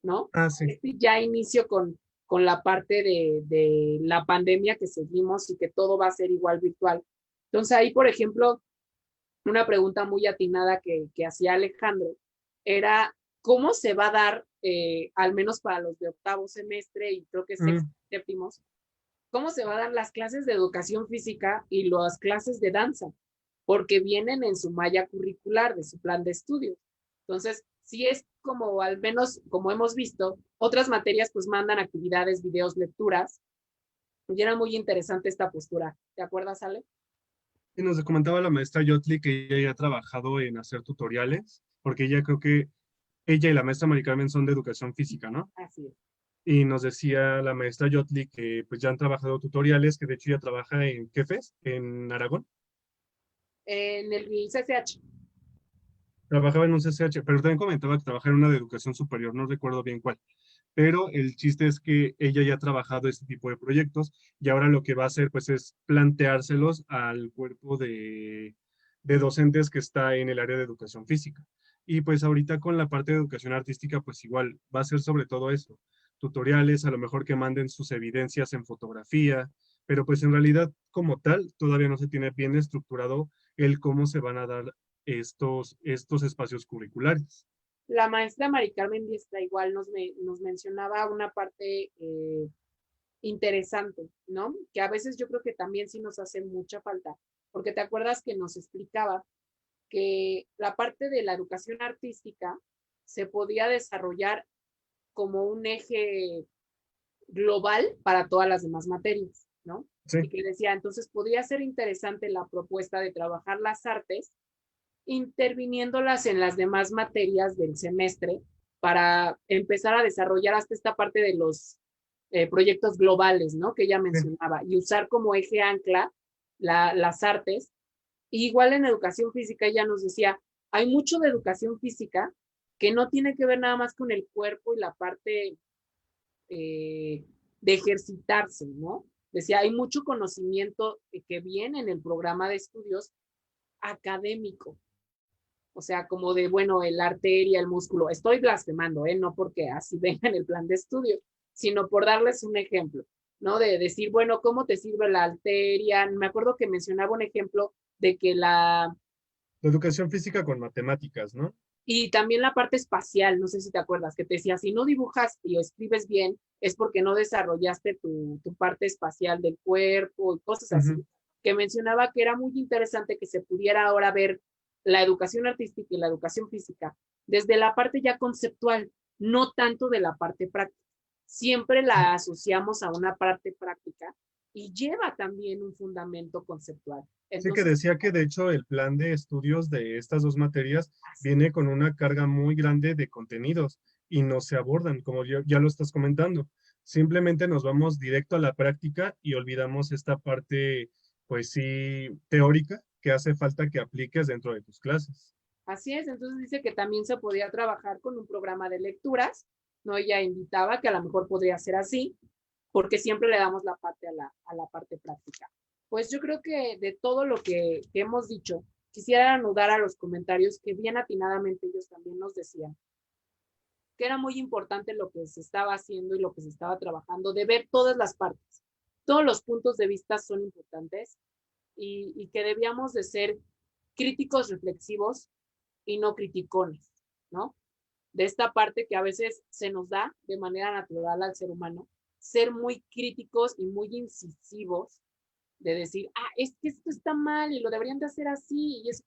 ¿no? Ah, sí. Ya inicio con la parte de la pandemia que seguimos y que todo va a ser igual virtual. Entonces ahí, por ejemplo, una pregunta muy atinada que hacía Alejandro era cómo se va a dar, al menos para los de octavo semestre y creo que sexto, séptimos, cómo se va a dar las clases de educación física y las clases de danza, porque vienen en su malla curricular de su plan de estudios. Entonces, si es como, al menos como hemos visto, otras materias pues mandan actividades, videos, lecturas, y era muy interesante esta postura. ¿Te acuerdas, Ale? Y nos comentaba la maestra Yotli que ella ya ha trabajado en hacer tutoriales, porque ella creo que ella y la maestra Mari Carmen son de educación física, ¿no? Así es. Y nos decía la maestra Yotli que pues ya han trabajado tutoriales, que de hecho ya trabaja en Jefes, en Aragón. En el CCH. Trabajaba en un CCH, pero también comentaba que trabajaba en una de educación superior, no recuerdo bien cuál. Pero el chiste es que ella ya ha trabajado este tipo de proyectos y ahora lo que va a hacer pues es planteárselos al cuerpo de docentes que está en el área de educación física. Y pues ahorita con la parte de educación artística pues igual va a ser sobre todo eso, tutoriales, a lo mejor que manden sus evidencias en fotografía, pero pues en realidad como tal todavía no se tiene bien estructurado el cómo se van a dar estos espacios curriculares. La maestra Mari Carmen Diestra igual nos mencionaba una parte interesante, ¿no? Que a veces yo creo que también sí nos hace mucha falta, porque te acuerdas que nos explicaba que la parte de la educación artística se podía desarrollar como un eje global para todas las demás materias, ¿no? Y Sí, que decía, entonces podría ser interesante la propuesta de trabajar las artes interviniéndolas en las demás materias del semestre para empezar a desarrollar hasta esta parte de los proyectos globales, ¿no? Que ella sí. mencionaba, y usar como eje ancla las artes. Y igual en educación física ella nos decía, hay mucho de educación física que no tiene que ver nada más con el cuerpo y la parte de ejercitarse, ¿no? Decía, hay mucho conocimiento que viene en el programa de estudios académico, o sea, como de, bueno, el arteria, el músculo. Estoy blasfemando, ¿eh? No porque así venga en el plan de estudio, sino por darles un ejemplo, ¿no? De decir, bueno, ¿cómo te sirve la arteria? Me acuerdo que mencionaba un ejemplo de que La educación física con matemáticas, ¿no? y también la parte espacial, no sé si te acuerdas, que te decía, si no dibujas y escribes bien, es porque no desarrollaste tu parte espacial del cuerpo y cosas así, Ujú. que mencionaba que era muy interesante que se pudiera ahora ver la educación artística y la educación física desde la parte ya conceptual, no tanto de la parte práctica. Siempre la asociamos a una parte práctica y lleva también un fundamento conceptual. Sí, que Entonces, decía que de hecho el plan de estudios de estas dos materias así, viene con una carga muy grande de contenidos y no se abordan, como ya lo estás comentando. Simplemente nos vamos directo a la práctica y olvidamos esta parte, pues sí, teórica que hace falta que apliques dentro de tus clases. así es, entonces dice que también se podía trabajar con un programa de lecturas, ¿no? Ella invitaba que a lo mejor podría ser así, porque siempre le damos la parte a la parte práctica. Pues yo creo que de todo lo que hemos dicho, quisiera anudar a los comentarios que bien atinadamente ellos también nos decían, que era muy importante lo que se estaba haciendo y lo que se estaba trabajando, de ver todas las partes. Todos los puntos de vista son importantes y que debíamos de ser críticos reflexivos y no criticones, ¿no? De esta parte que a veces se nos da de manera natural al ser humano, ser muy críticos y muy incisivos de decir, ah, es que esto está mal y lo deberían de hacer así, y es,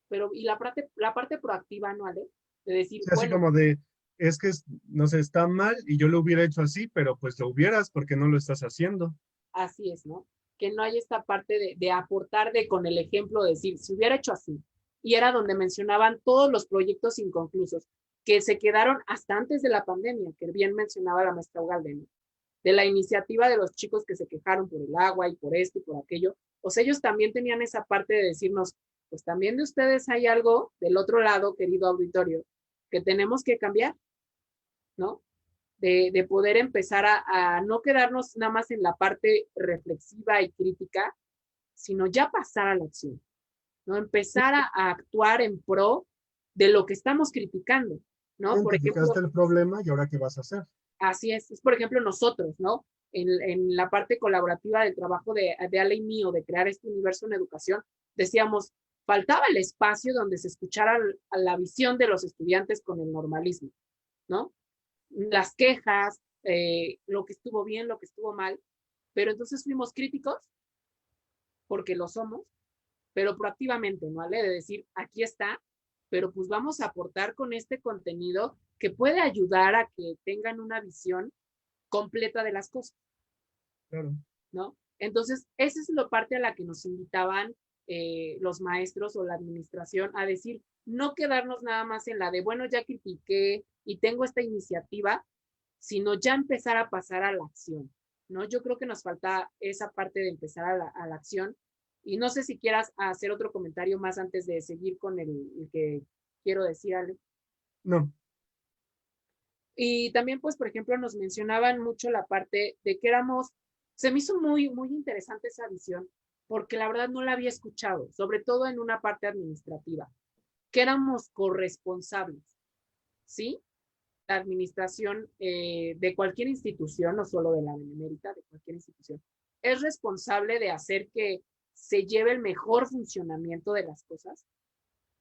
pero, y la parte proactiva, ¿no, Ale? De decir, Sí, así bueno, como de, es que, no sé, está mal y yo lo hubiera hecho así, pero pues lo hubieras porque no lo estás haciendo. así es, ¿no? Que no hay esta parte de aportar de con el ejemplo, de decir, si hubiera hecho así. Y era donde mencionaban todos los proyectos inconclusos que se quedaron hasta antes de la pandemia, que bien mencionaba la maestra Ugalde, ¿no? De la iniciativa de los chicos que se quejaron por el agua y por esto y por aquello. O sea, ellos también tenían esa parte de decirnos, pues también de ustedes hay algo del otro lado, querido auditorio, que tenemos que cambiar, ¿no? De poder empezar a no quedarnos nada más en la parte reflexiva y crítica, sino ya pasar a la acción, ¿no? Empezar a actuar en pro de lo que estamos criticando, ¿no? Por Identificaste ejemplo, el problema y ahora qué vas a hacer. así es por ejemplo nosotros, ¿no? En la parte colaborativa del trabajo de Ale y mío, de crear este universo en educación, decíamos, faltaba el espacio donde se escuchara a la visión de los estudiantes con el normalismo, ¿no? Las quejas, lo que estuvo bien, lo que estuvo mal, pero entonces fuimos críticos, porque lo somos, pero proactivamente, ¿no? ¿Vale? De decir, aquí está, pero pues vamos a aportar con este contenido que puede ayudar a que tengan una visión completa de las cosas, Claro. ¿no? Entonces, esa es la parte a la que nos invitaban los maestros o la administración a decir, no quedarnos nada más en la de, bueno, ya critiqué y tengo esta iniciativa, sino ya empezar a pasar a la acción, ¿no? Yo creo que nos falta esa parte de empezar a la acción. Y no sé si quieras hacer otro comentario más antes de seguir con el que quiero decir, Ale. No, Y también, pues, por ejemplo, nos mencionaban mucho la parte de que éramos, se me hizo muy, muy interesante esa visión, porque la verdad no la había escuchado, sobre todo en una parte administrativa, que éramos corresponsables, ¿sí? La administración de cualquier institución, no solo de la Benemérita, de cualquier institución, es responsable de hacer que se lleve el mejor funcionamiento de las cosas,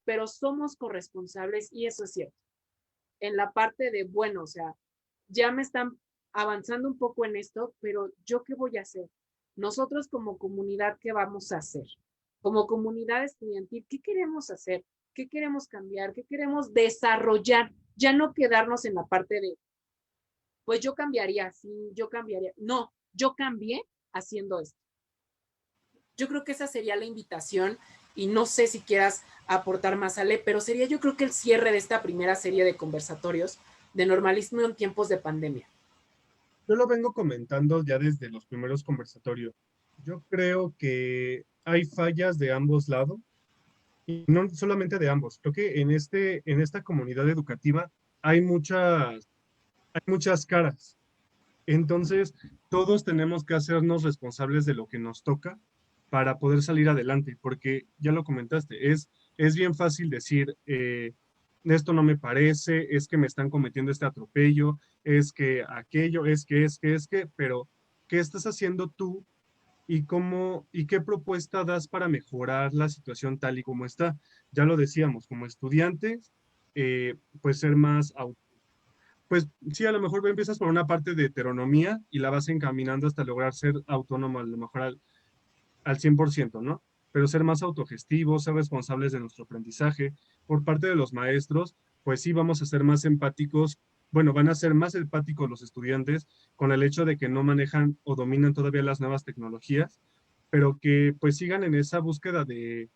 pero somos corresponsables y eso es cierto. En la parte de, bueno, o sea, ya me están avanzando un poco en esto, pero ¿yo qué voy a hacer? Nosotros como comunidad, ¿qué vamos a hacer? Como comunidad estudiantil, ¿qué queremos hacer? ¿Qué queremos cambiar? ¿Qué queremos desarrollar? Ya no quedarnos en la parte de, pues yo cambiaría así, yo cambiaría. No, yo cambié haciendo esto. Yo creo que esa sería la invitación y no sé si quieras aportar más, Ale, pero sería yo creo que el cierre de esta primera serie de conversatorios de normalismo en tiempos de pandemia. Yo lo vengo comentando ya desde los primeros conversatorios. Yo creo que hay fallas de ambos lados y no solamente de ambos. Creo que en esta comunidad educativa hay muchas caras. Entonces, todos tenemos que hacernos responsables de lo que nos toca para poder salir adelante, porque ya lo comentaste, es bien fácil decir, esto no me parece, es que me están cometiendo este atropello, es que aquello, pero ¿qué estás haciendo tú y cómo y qué propuesta das para mejorar la situación tal y como está? Ya lo decíamos, como estudiantes, pues ser más pues sí, a lo mejor empiezas por una parte de heteronomía y la vas encaminando hasta lograr ser autónomo, a lo mejor al 100%, ¿no? Pero ser más autogestivos, ser responsables de nuestro aprendizaje. Por parte de los maestros, pues sí vamos a ser más empáticos, bueno, van a ser más empáticos los estudiantes con el hecho de que no manejan o dominan todavía las nuevas tecnologías, pero que pues sigan en esa búsqueda de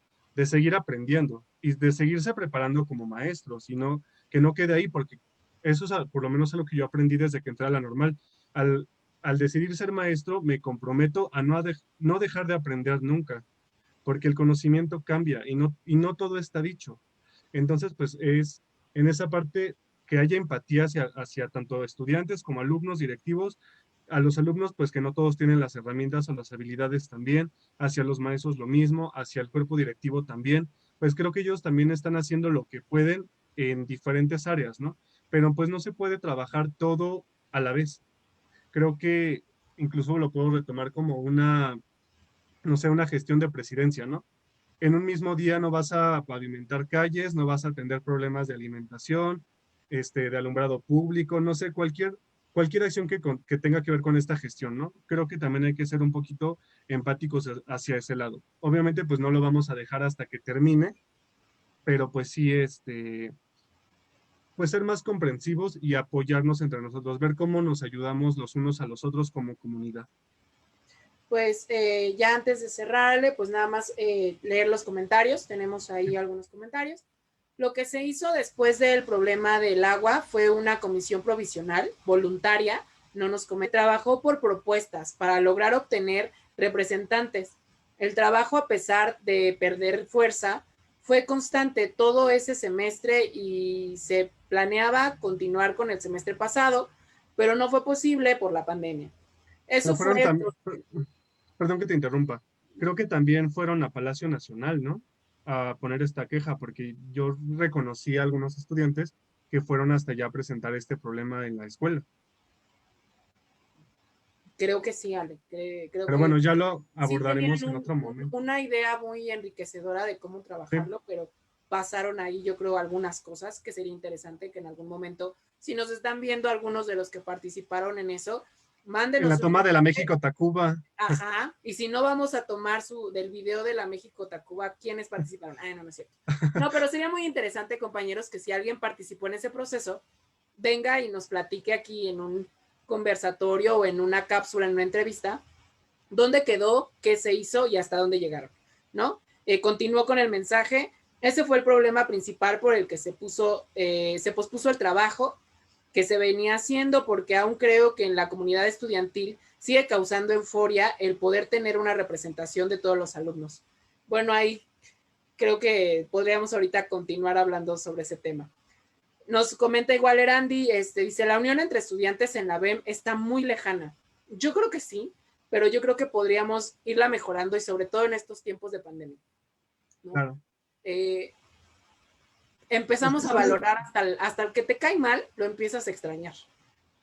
seguir aprendiendo y de seguirse preparando como maestros, y no, que no quede ahí, porque eso es por lo menos algo que yo aprendí desde que entré a la normal. Al, al decidir ser maestro, me comprometo a no dejar de aprender nunca, porque el conocimiento cambia y no todo está dicho. Entonces, pues es en esa parte que haya empatía hacia tanto estudiantes como alumnos, directivos, a los alumnos, pues que no todos tienen las herramientas o las habilidades también, hacia los maestros lo mismo, hacia el cuerpo directivo también, pues creo que ellos también están haciendo lo que pueden en diferentes áreas, ¿no? Pero pues no se puede trabajar todo a la vez. Creo que incluso lo puedo retomar como una, no sé, una gestión de presidencia, ¿no? En un mismo día no vas a pavimentar calles, no vas a atender problemas de alimentación, de alumbrado público, no sé, cualquier acción que tenga que ver con esta gestión, ¿no? Creo que también hay que ser un poquito empáticos hacia ese lado. Obviamente, pues no lo vamos a dejar hasta que termine, pero pues sí, pues ser más comprensivos y apoyarnos entre nosotros, ver cómo nos ayudamos los unos a los otros como comunidad. Pues ya antes de cerrarle, pues nada más leer los comentarios. Tenemos ahí algunos comentarios. Lo que se hizo después del problema del agua fue una comisión provisional, voluntaria, no nos trabajó por propuestas para lograr obtener representantes. El trabajo, a pesar de perder fuerza, fue constante todo ese semestre y se planeaba continuar con el semestre pasado, pero no fue posible por la pandemia. Pero Eso fueron fue, también, perdón que te interrumpa, creo que también fueron a Palacio Nacional, ¿no? A poner esta queja, porque yo reconocí a algunos estudiantes que fueron hasta allá a presentar este problema en la escuela. creo que sí, Ale, creo Pero que bueno, ya lo sí tenían abordaremos en otro momento. una idea muy enriquecedora de cómo Sí. trabajarlo, pero pasaron ahí, yo creo, algunas cosas que sería interesante que en algún momento, si nos están viendo algunos de los que participaron en eso, En la mándenos un toma de la mensaje. México-Tacuba. Ajá, y si no vamos a tomar del video de la México-Tacuba, ¿quiénes participaron? Ay, no, no es cierto. No, pero sería muy interesante, compañeros, que si alguien participó en ese proceso, venga y nos platique aquí en un conversatorio o en una cápsula, en una entrevista, dónde quedó, qué se hizo y hasta dónde llegaron, ¿no? Continuó con el mensaje. Ese fue el problema principal por el que se pospuso el trabajo que se venía haciendo, porque aún creo que en la comunidad estudiantil sigue causando euforia el poder tener una representación de todos los alumnos. Bueno, ahí creo que podríamos ahorita continuar hablando sobre ese tema. Nos comenta igual Erandi, dice, la unión entre estudiantes en la BEM está muy lejana. Yo creo que sí, pero yo creo que podríamos irla mejorando y sobre todo en estos tiempos de pandemia, ¿no? Claro. Es que, Empezamos a ¿sabes? valorar hasta el que te cae mal, lo empiezas a extrañar.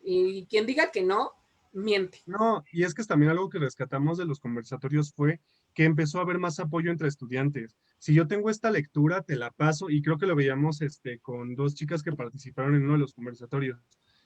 Y quien diga que no, miente. No, y es que es también algo que rescatamos de los conversatorios fue que empezó a haber más apoyo entre estudiantes. Si yo tengo esta lectura, te la paso, y creo que lo veíamos con dos chicas que participaron en uno de los conversatorios,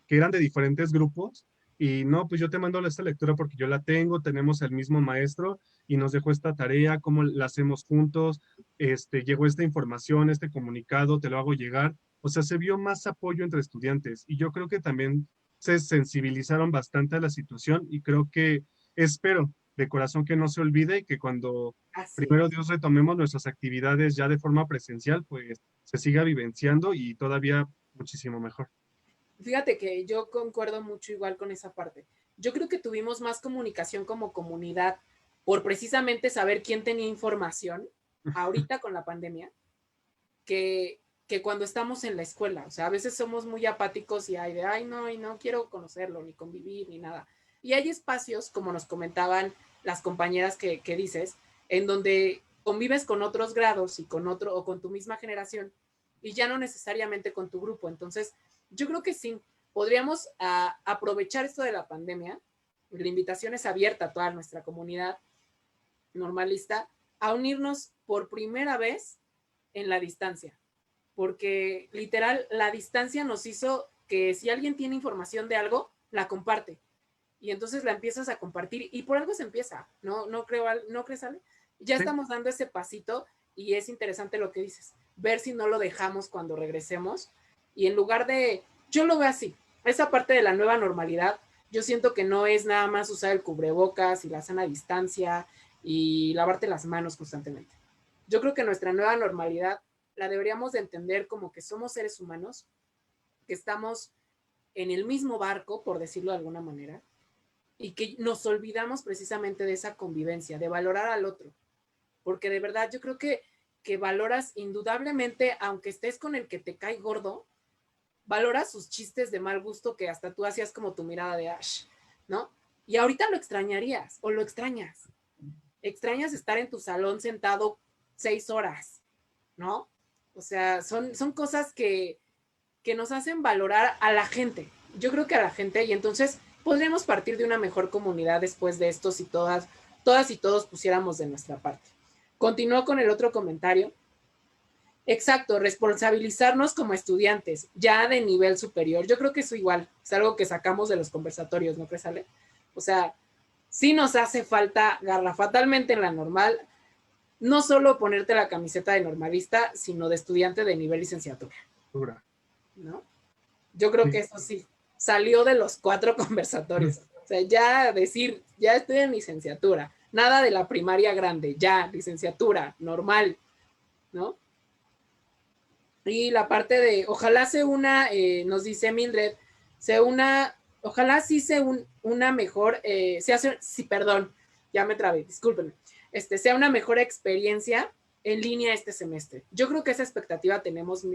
que eran de diferentes grupos, y no, pues yo te mando esta lectura porque yo la tengo, tenemos el mismo maestro, y nos dejó esta tarea, cómo la hacemos juntos, llegó esta información, este comunicado, te lo hago llegar. O sea, se vio más apoyo entre estudiantes, y yo creo que también se sensibilizaron bastante a la situación, y creo que espero de corazón que no se olvide y que cuando Así primero es. Dios retomemos nuestras actividades ya de forma presencial, pues se siga vivenciando y todavía muchísimo mejor. Fíjate que yo concuerdo mucho igual con esa parte. Yo creo que tuvimos más comunicación como comunidad por precisamente saber quién tenía información ahorita con la pandemia que cuando estamos en la escuela. O sea, a veces somos muy apáticos y hay de, ay, no, y no quiero conocerlo, ni convivir, ni nada. Y hay espacios, como nos comentaban las compañeras que dices, en donde convives con otros grados y con otro, o con tu misma generación, y ya no necesariamente con tu grupo. Entonces, yo creo que sí, podríamos aprovechar esto de la pandemia. La invitación es abierta a toda nuestra comunidad normalista a unirnos por primera vez en la distancia, porque literal la distancia nos hizo que si alguien tiene información de algo, la comparte y entonces la empiezas a compartir y por algo se empieza, no creo, ¿no crees, Ale? Ya Sí, estamos dando ese pasito y es interesante lo que dices, ver si no lo dejamos cuando regresemos y en lugar de, yo lo veo así, esa parte de la nueva normalidad, yo siento que no es nada más usar el cubrebocas y la sana distancia y lavarte las manos constantemente. Yo creo que nuestra nueva normalidad la deberíamos de entender como que somos seres humanos, que estamos en el mismo barco, por decirlo de alguna manera, y que nos olvidamos precisamente de esa convivencia, de valorar al otro. Porque de verdad yo creo que valoras indudablemente, aunque estés con el que te cae gordo, valoras sus chistes de mal gusto que hasta tú hacías como tu mirada de Ash, ¿no? Y ahorita lo extrañarías o lo extrañas. Extrañas estar en tu salón sentado 6 horas, ¿no? O sea, son cosas que nos hacen valorar a la gente. Yo creo que a la gente, y entonces podríamos partir de una mejor comunidad después de esto si todas y todos pusiéramos de nuestra parte. Continúo con el otro comentario. Exacto, responsabilizarnos como estudiantes, ya de nivel superior. Yo creo que eso igual es algo que sacamos de los conversatorios, ¿no crees, Ale? O sea, sí nos hace falta garrafatalmente en la normal, no solo ponerte la camiseta de normalista, sino de estudiante de nivel licenciatura, dura. ¿no? Yo creo que Sí. eso sí, salió de los 4 conversatorios. O sea, ya decir, ya estoy en licenciatura, nada de la primaria grande, ya, licenciatura, normal, ¿no? Y la parte de, ojalá se una, nos dice Mildred, se una, ojalá sí una mejor, se hace, sí, perdón, ya me trabé, discúlpenme, sea una mejor experiencia en línea este semestre. Yo creo que esa expectativa tenemos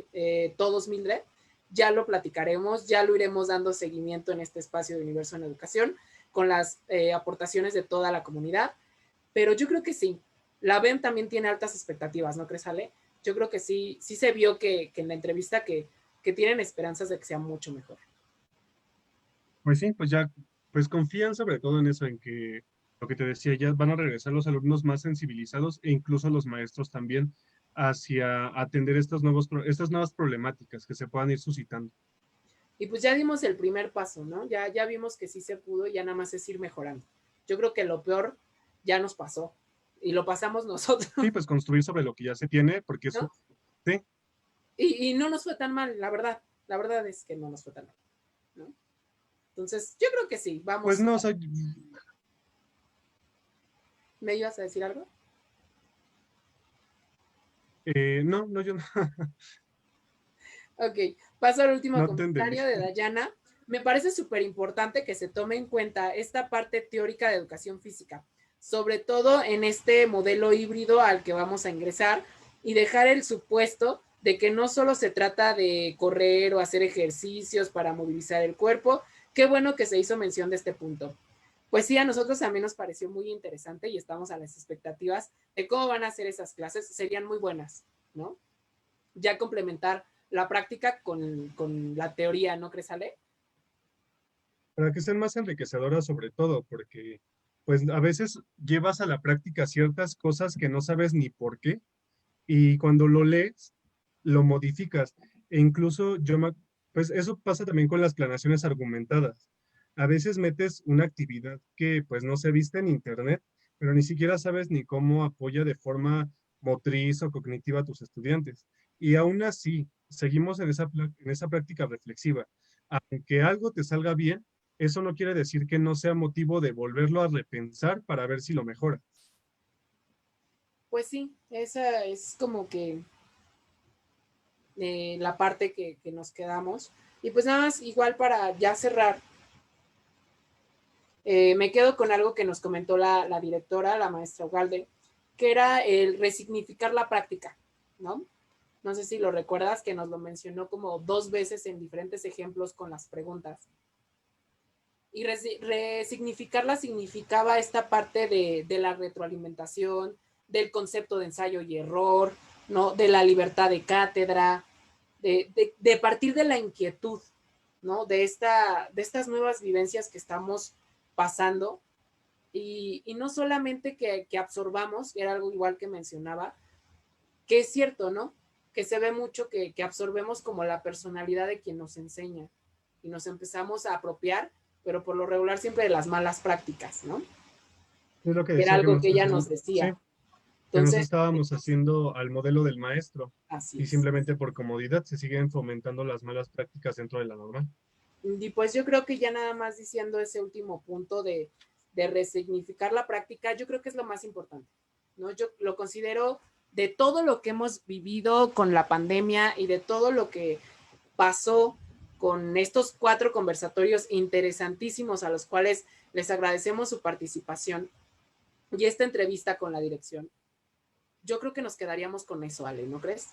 todos, Mildred. Ya lo platicaremos, ya lo iremos dando seguimiento en este espacio de Universo en Educación con las aportaciones de toda la comunidad. Pero yo creo que sí. La BEM también tiene altas expectativas, ¿no crees, Ale? Yo creo que sí se vio que en la entrevista que tienen esperanzas de que sea mucho mejor. Pues sí, pues ya, pues confían sobre todo en eso, en que lo que te decía, ya van a regresar los alumnos más sensibilizados e incluso los maestros también hacia atender estas nuevas problemáticas que se puedan ir suscitando. Y pues ya dimos el primer paso, ¿no? Ya vimos que sí se pudo y ya nada más es ir mejorando. Yo creo que lo peor ya nos pasó y lo pasamos nosotros, Sí, pues construir sobre lo que ya se tiene, porque eso, ¿no? sí, Y no nos fue tan mal, la verdad. La verdad es que no nos fue tan mal, ¿no? Entonces, yo creo que sí, pues vamos. no, o sea, ¿Me ibas a decir algo? no, no, yo no, Ok, paso al último no te entendí. comentario de Dayana. Me parece súper importante que se tome en cuenta esta parte teórica de educación física, sobre todo en este modelo híbrido al que vamos a ingresar y dejar el supuesto de que no solo se trata de correr o hacer ejercicios para movilizar el cuerpo. Qué bueno que se hizo mención de este punto. Pues sí, a nosotros también nos pareció muy interesante y estamos a las expectativas de cómo van a ser esas clases. Serían muy buenas, ¿no? Ya complementar la práctica con la teoría, ¿no crees, Ale? Para que sean más enriquecedoras sobre todo, porque pues a veces llevas a la práctica ciertas cosas que no sabes ni por qué, y cuando lo lees, lo modificas. E incluso pues eso pasa también con las planeaciones argumentadas. A veces metes una actividad que pues no se viste en internet, pero ni siquiera sabes ni cómo apoya de forma motriz o cognitiva a tus estudiantes. Y aún así, seguimos en esa práctica reflexiva. Aunque algo te salga bien, eso no quiere decir que no sea motivo de volverlo a repensar para ver si lo mejora. Pues sí, esa es como que la parte que nos quedamos. Y pues nada más, igual para ya cerrar, me quedo con algo que nos comentó la directora, la maestra Ugalde, que era el resignificar la práctica, ¿no? No sé si lo recuerdas, que nos lo mencionó como 2 veces en diferentes ejemplos con las preguntas. Y resignificarla significaba esta parte de la retroalimentación, del concepto de ensayo y error, ¿no? De la libertad de cátedra, de partir de la inquietud, ¿no? De estas nuevas vivencias que estamos pasando y no solamente que absorbamos, que era algo igual que mencionaba, que es cierto, ¿no? Que se ve mucho que absorbemos como la personalidad de quien nos enseña y nos empezamos a apropiar, pero por lo regular siempre de las malas prácticas, ¿no? Es lo que Era decía algo que ella nos sí, decía. que nos Entonces, estábamos haciendo al modelo del maestro así y es. simplemente por comodidad se siguen fomentando las malas prácticas dentro de la normal. Y pues yo creo que ya nada más diciendo ese último punto de resignificar la práctica, yo creo que es lo más importante, ¿no? Yo lo considero de todo lo que hemos vivido con la pandemia y de todo lo que pasó con estos 4 conversatorios interesantísimos a los cuales les agradecemos su participación y esta entrevista con la dirección. Yo creo que nos quedaríamos con eso, Ale, ¿no crees?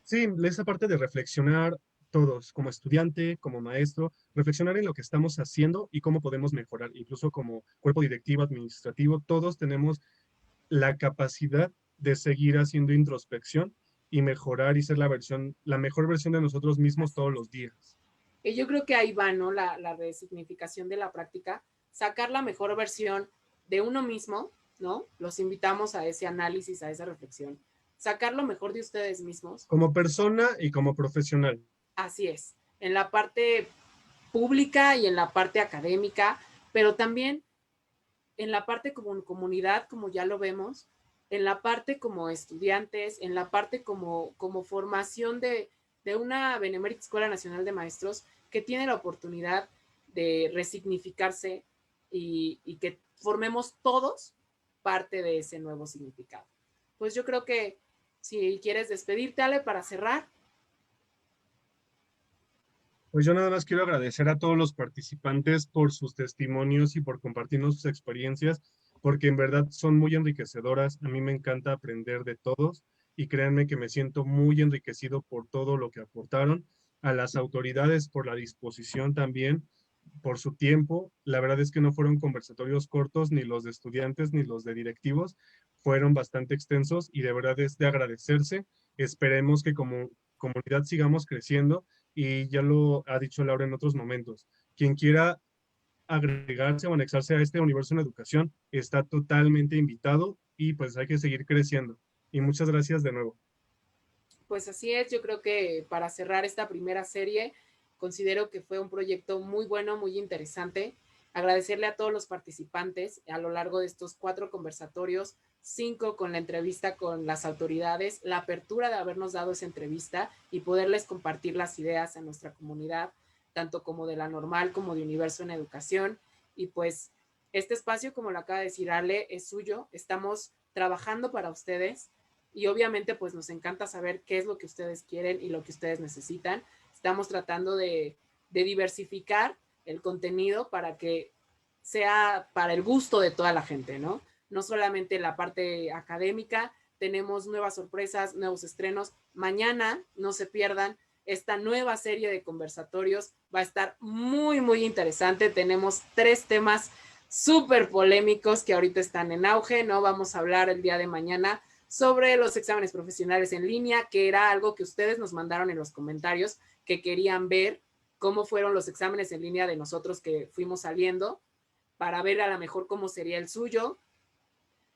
Sí, esa parte de reflexionar todos, como estudiante, como maestro, reflexionar en lo que estamos haciendo y cómo podemos mejorar, incluso como cuerpo directivo, administrativo, todos tenemos la capacidad de seguir haciendo introspección y mejorar y ser la mejor versión de nosotros mismos todos los días. Y yo creo que ahí va, ¿no? La resignificación de la práctica, sacar la mejor versión de uno mismo, ¿no? Los invitamos a ese análisis, a esa reflexión. Sacar lo mejor de ustedes mismos. Como persona y como profesional. Así es, en la parte pública y en la parte académica, pero también en la parte como comunidad, como ya lo vemos, en la parte como estudiantes, en la parte como formación de una Benemérita Escuela Nacional de Maestros que tiene la oportunidad de resignificarse y que formemos todos parte de ese nuevo significado. Pues yo creo que si quieres despedirte, Ale, para cerrar. Pues yo nada más quiero agradecer a todos los participantes por sus testimonios y por compartirnos sus experiencias, porque en verdad son muy enriquecedoras. A mí me encanta aprender de todos y créanme que me siento muy enriquecido por todo lo que aportaron. A las autoridades por la disposición también, por su tiempo. La verdad es que no fueron conversatorios cortos, ni los de estudiantes, ni los de directivos. Fueron bastante extensos y de verdad es de agradecerse. Esperemos que como comunidad sigamos creciendo y ya lo ha dicho Laura en otros momentos. Quien quiera agregarse o anexarse a este universo en educación está totalmente invitado y pues hay que seguir creciendo. Y muchas gracias de nuevo. Pues así es, yo creo que para cerrar esta primera serie, considero que fue un proyecto muy bueno, muy interesante. Agradecerle a todos los participantes a lo largo de estos 4 conversatorios, 5 con la entrevista con las autoridades, la apertura de habernos dado esa entrevista y poderles compartir las ideas a nuestra comunidad, tanto como de la normal como de Universo en Educación. Y pues este espacio, como lo acaba de decir Ale, es suyo. Estamos trabajando para ustedes y obviamente pues nos encanta saber qué es lo que ustedes quieren y lo que ustedes necesitan. Estamos tratando de diversificar el contenido para que sea para el gusto de toda la gente, ¿no? No solamente la parte académica, tenemos nuevas sorpresas, nuevos estrenos. Mañana, no se pierdan, esta nueva serie de conversatorios va a estar muy, muy interesante. Tenemos 3 temas súper polémicos que ahorita están en auge, ¿no? Vamos a hablar el día de mañana sobre los exámenes profesionales en línea, que era algo que ustedes nos mandaron en los comentarios, que querían ver cómo fueron los exámenes en línea de nosotros que fuimos saliendo, para ver a lo mejor cómo sería el suyo.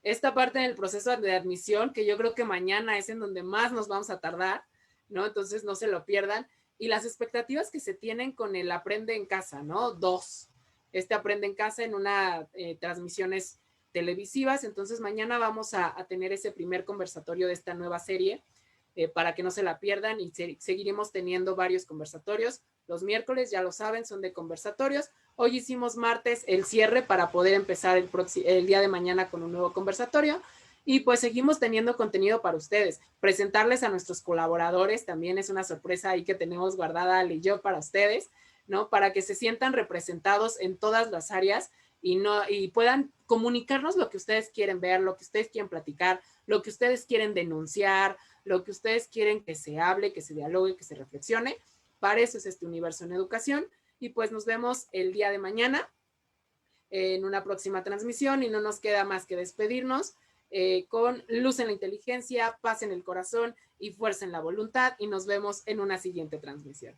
Esta parte del proceso de admisión, que yo creo que mañana es en donde más nos vamos a tardar, ¿no? Entonces no se lo pierdan. Y las expectativas que se tienen con el Aprende en Casa, ¿no? 2. Aprende en Casa en una transmisiones televisivas. Entonces mañana vamos a tener ese primer conversatorio de esta nueva serie para que no se la pierdan y seguiremos teniendo varios conversatorios. Los miércoles, ya lo saben, son de conversatorios. Hoy hicimos martes el cierre para poder empezar el día de mañana con un nuevo conversatorio. Y pues seguimos teniendo contenido para ustedes. Presentarles a nuestros colaboradores también es una sorpresa ahí que tenemos guardada Ale y yo para ustedes, ¿no? Para que se sientan representados en todas las áreas y puedan comunicarnos lo que ustedes quieren ver, lo que ustedes quieren platicar, lo que ustedes quieren denunciar, lo que ustedes quieren que se hable, que se dialogue, que se reflexione. Para eso es este Universo en Educación. Y pues nos vemos el día de mañana en una próxima transmisión y no nos queda más que despedirnos con luz en la inteligencia, paz en el corazón y fuerza en la voluntad y nos vemos en una siguiente transmisión.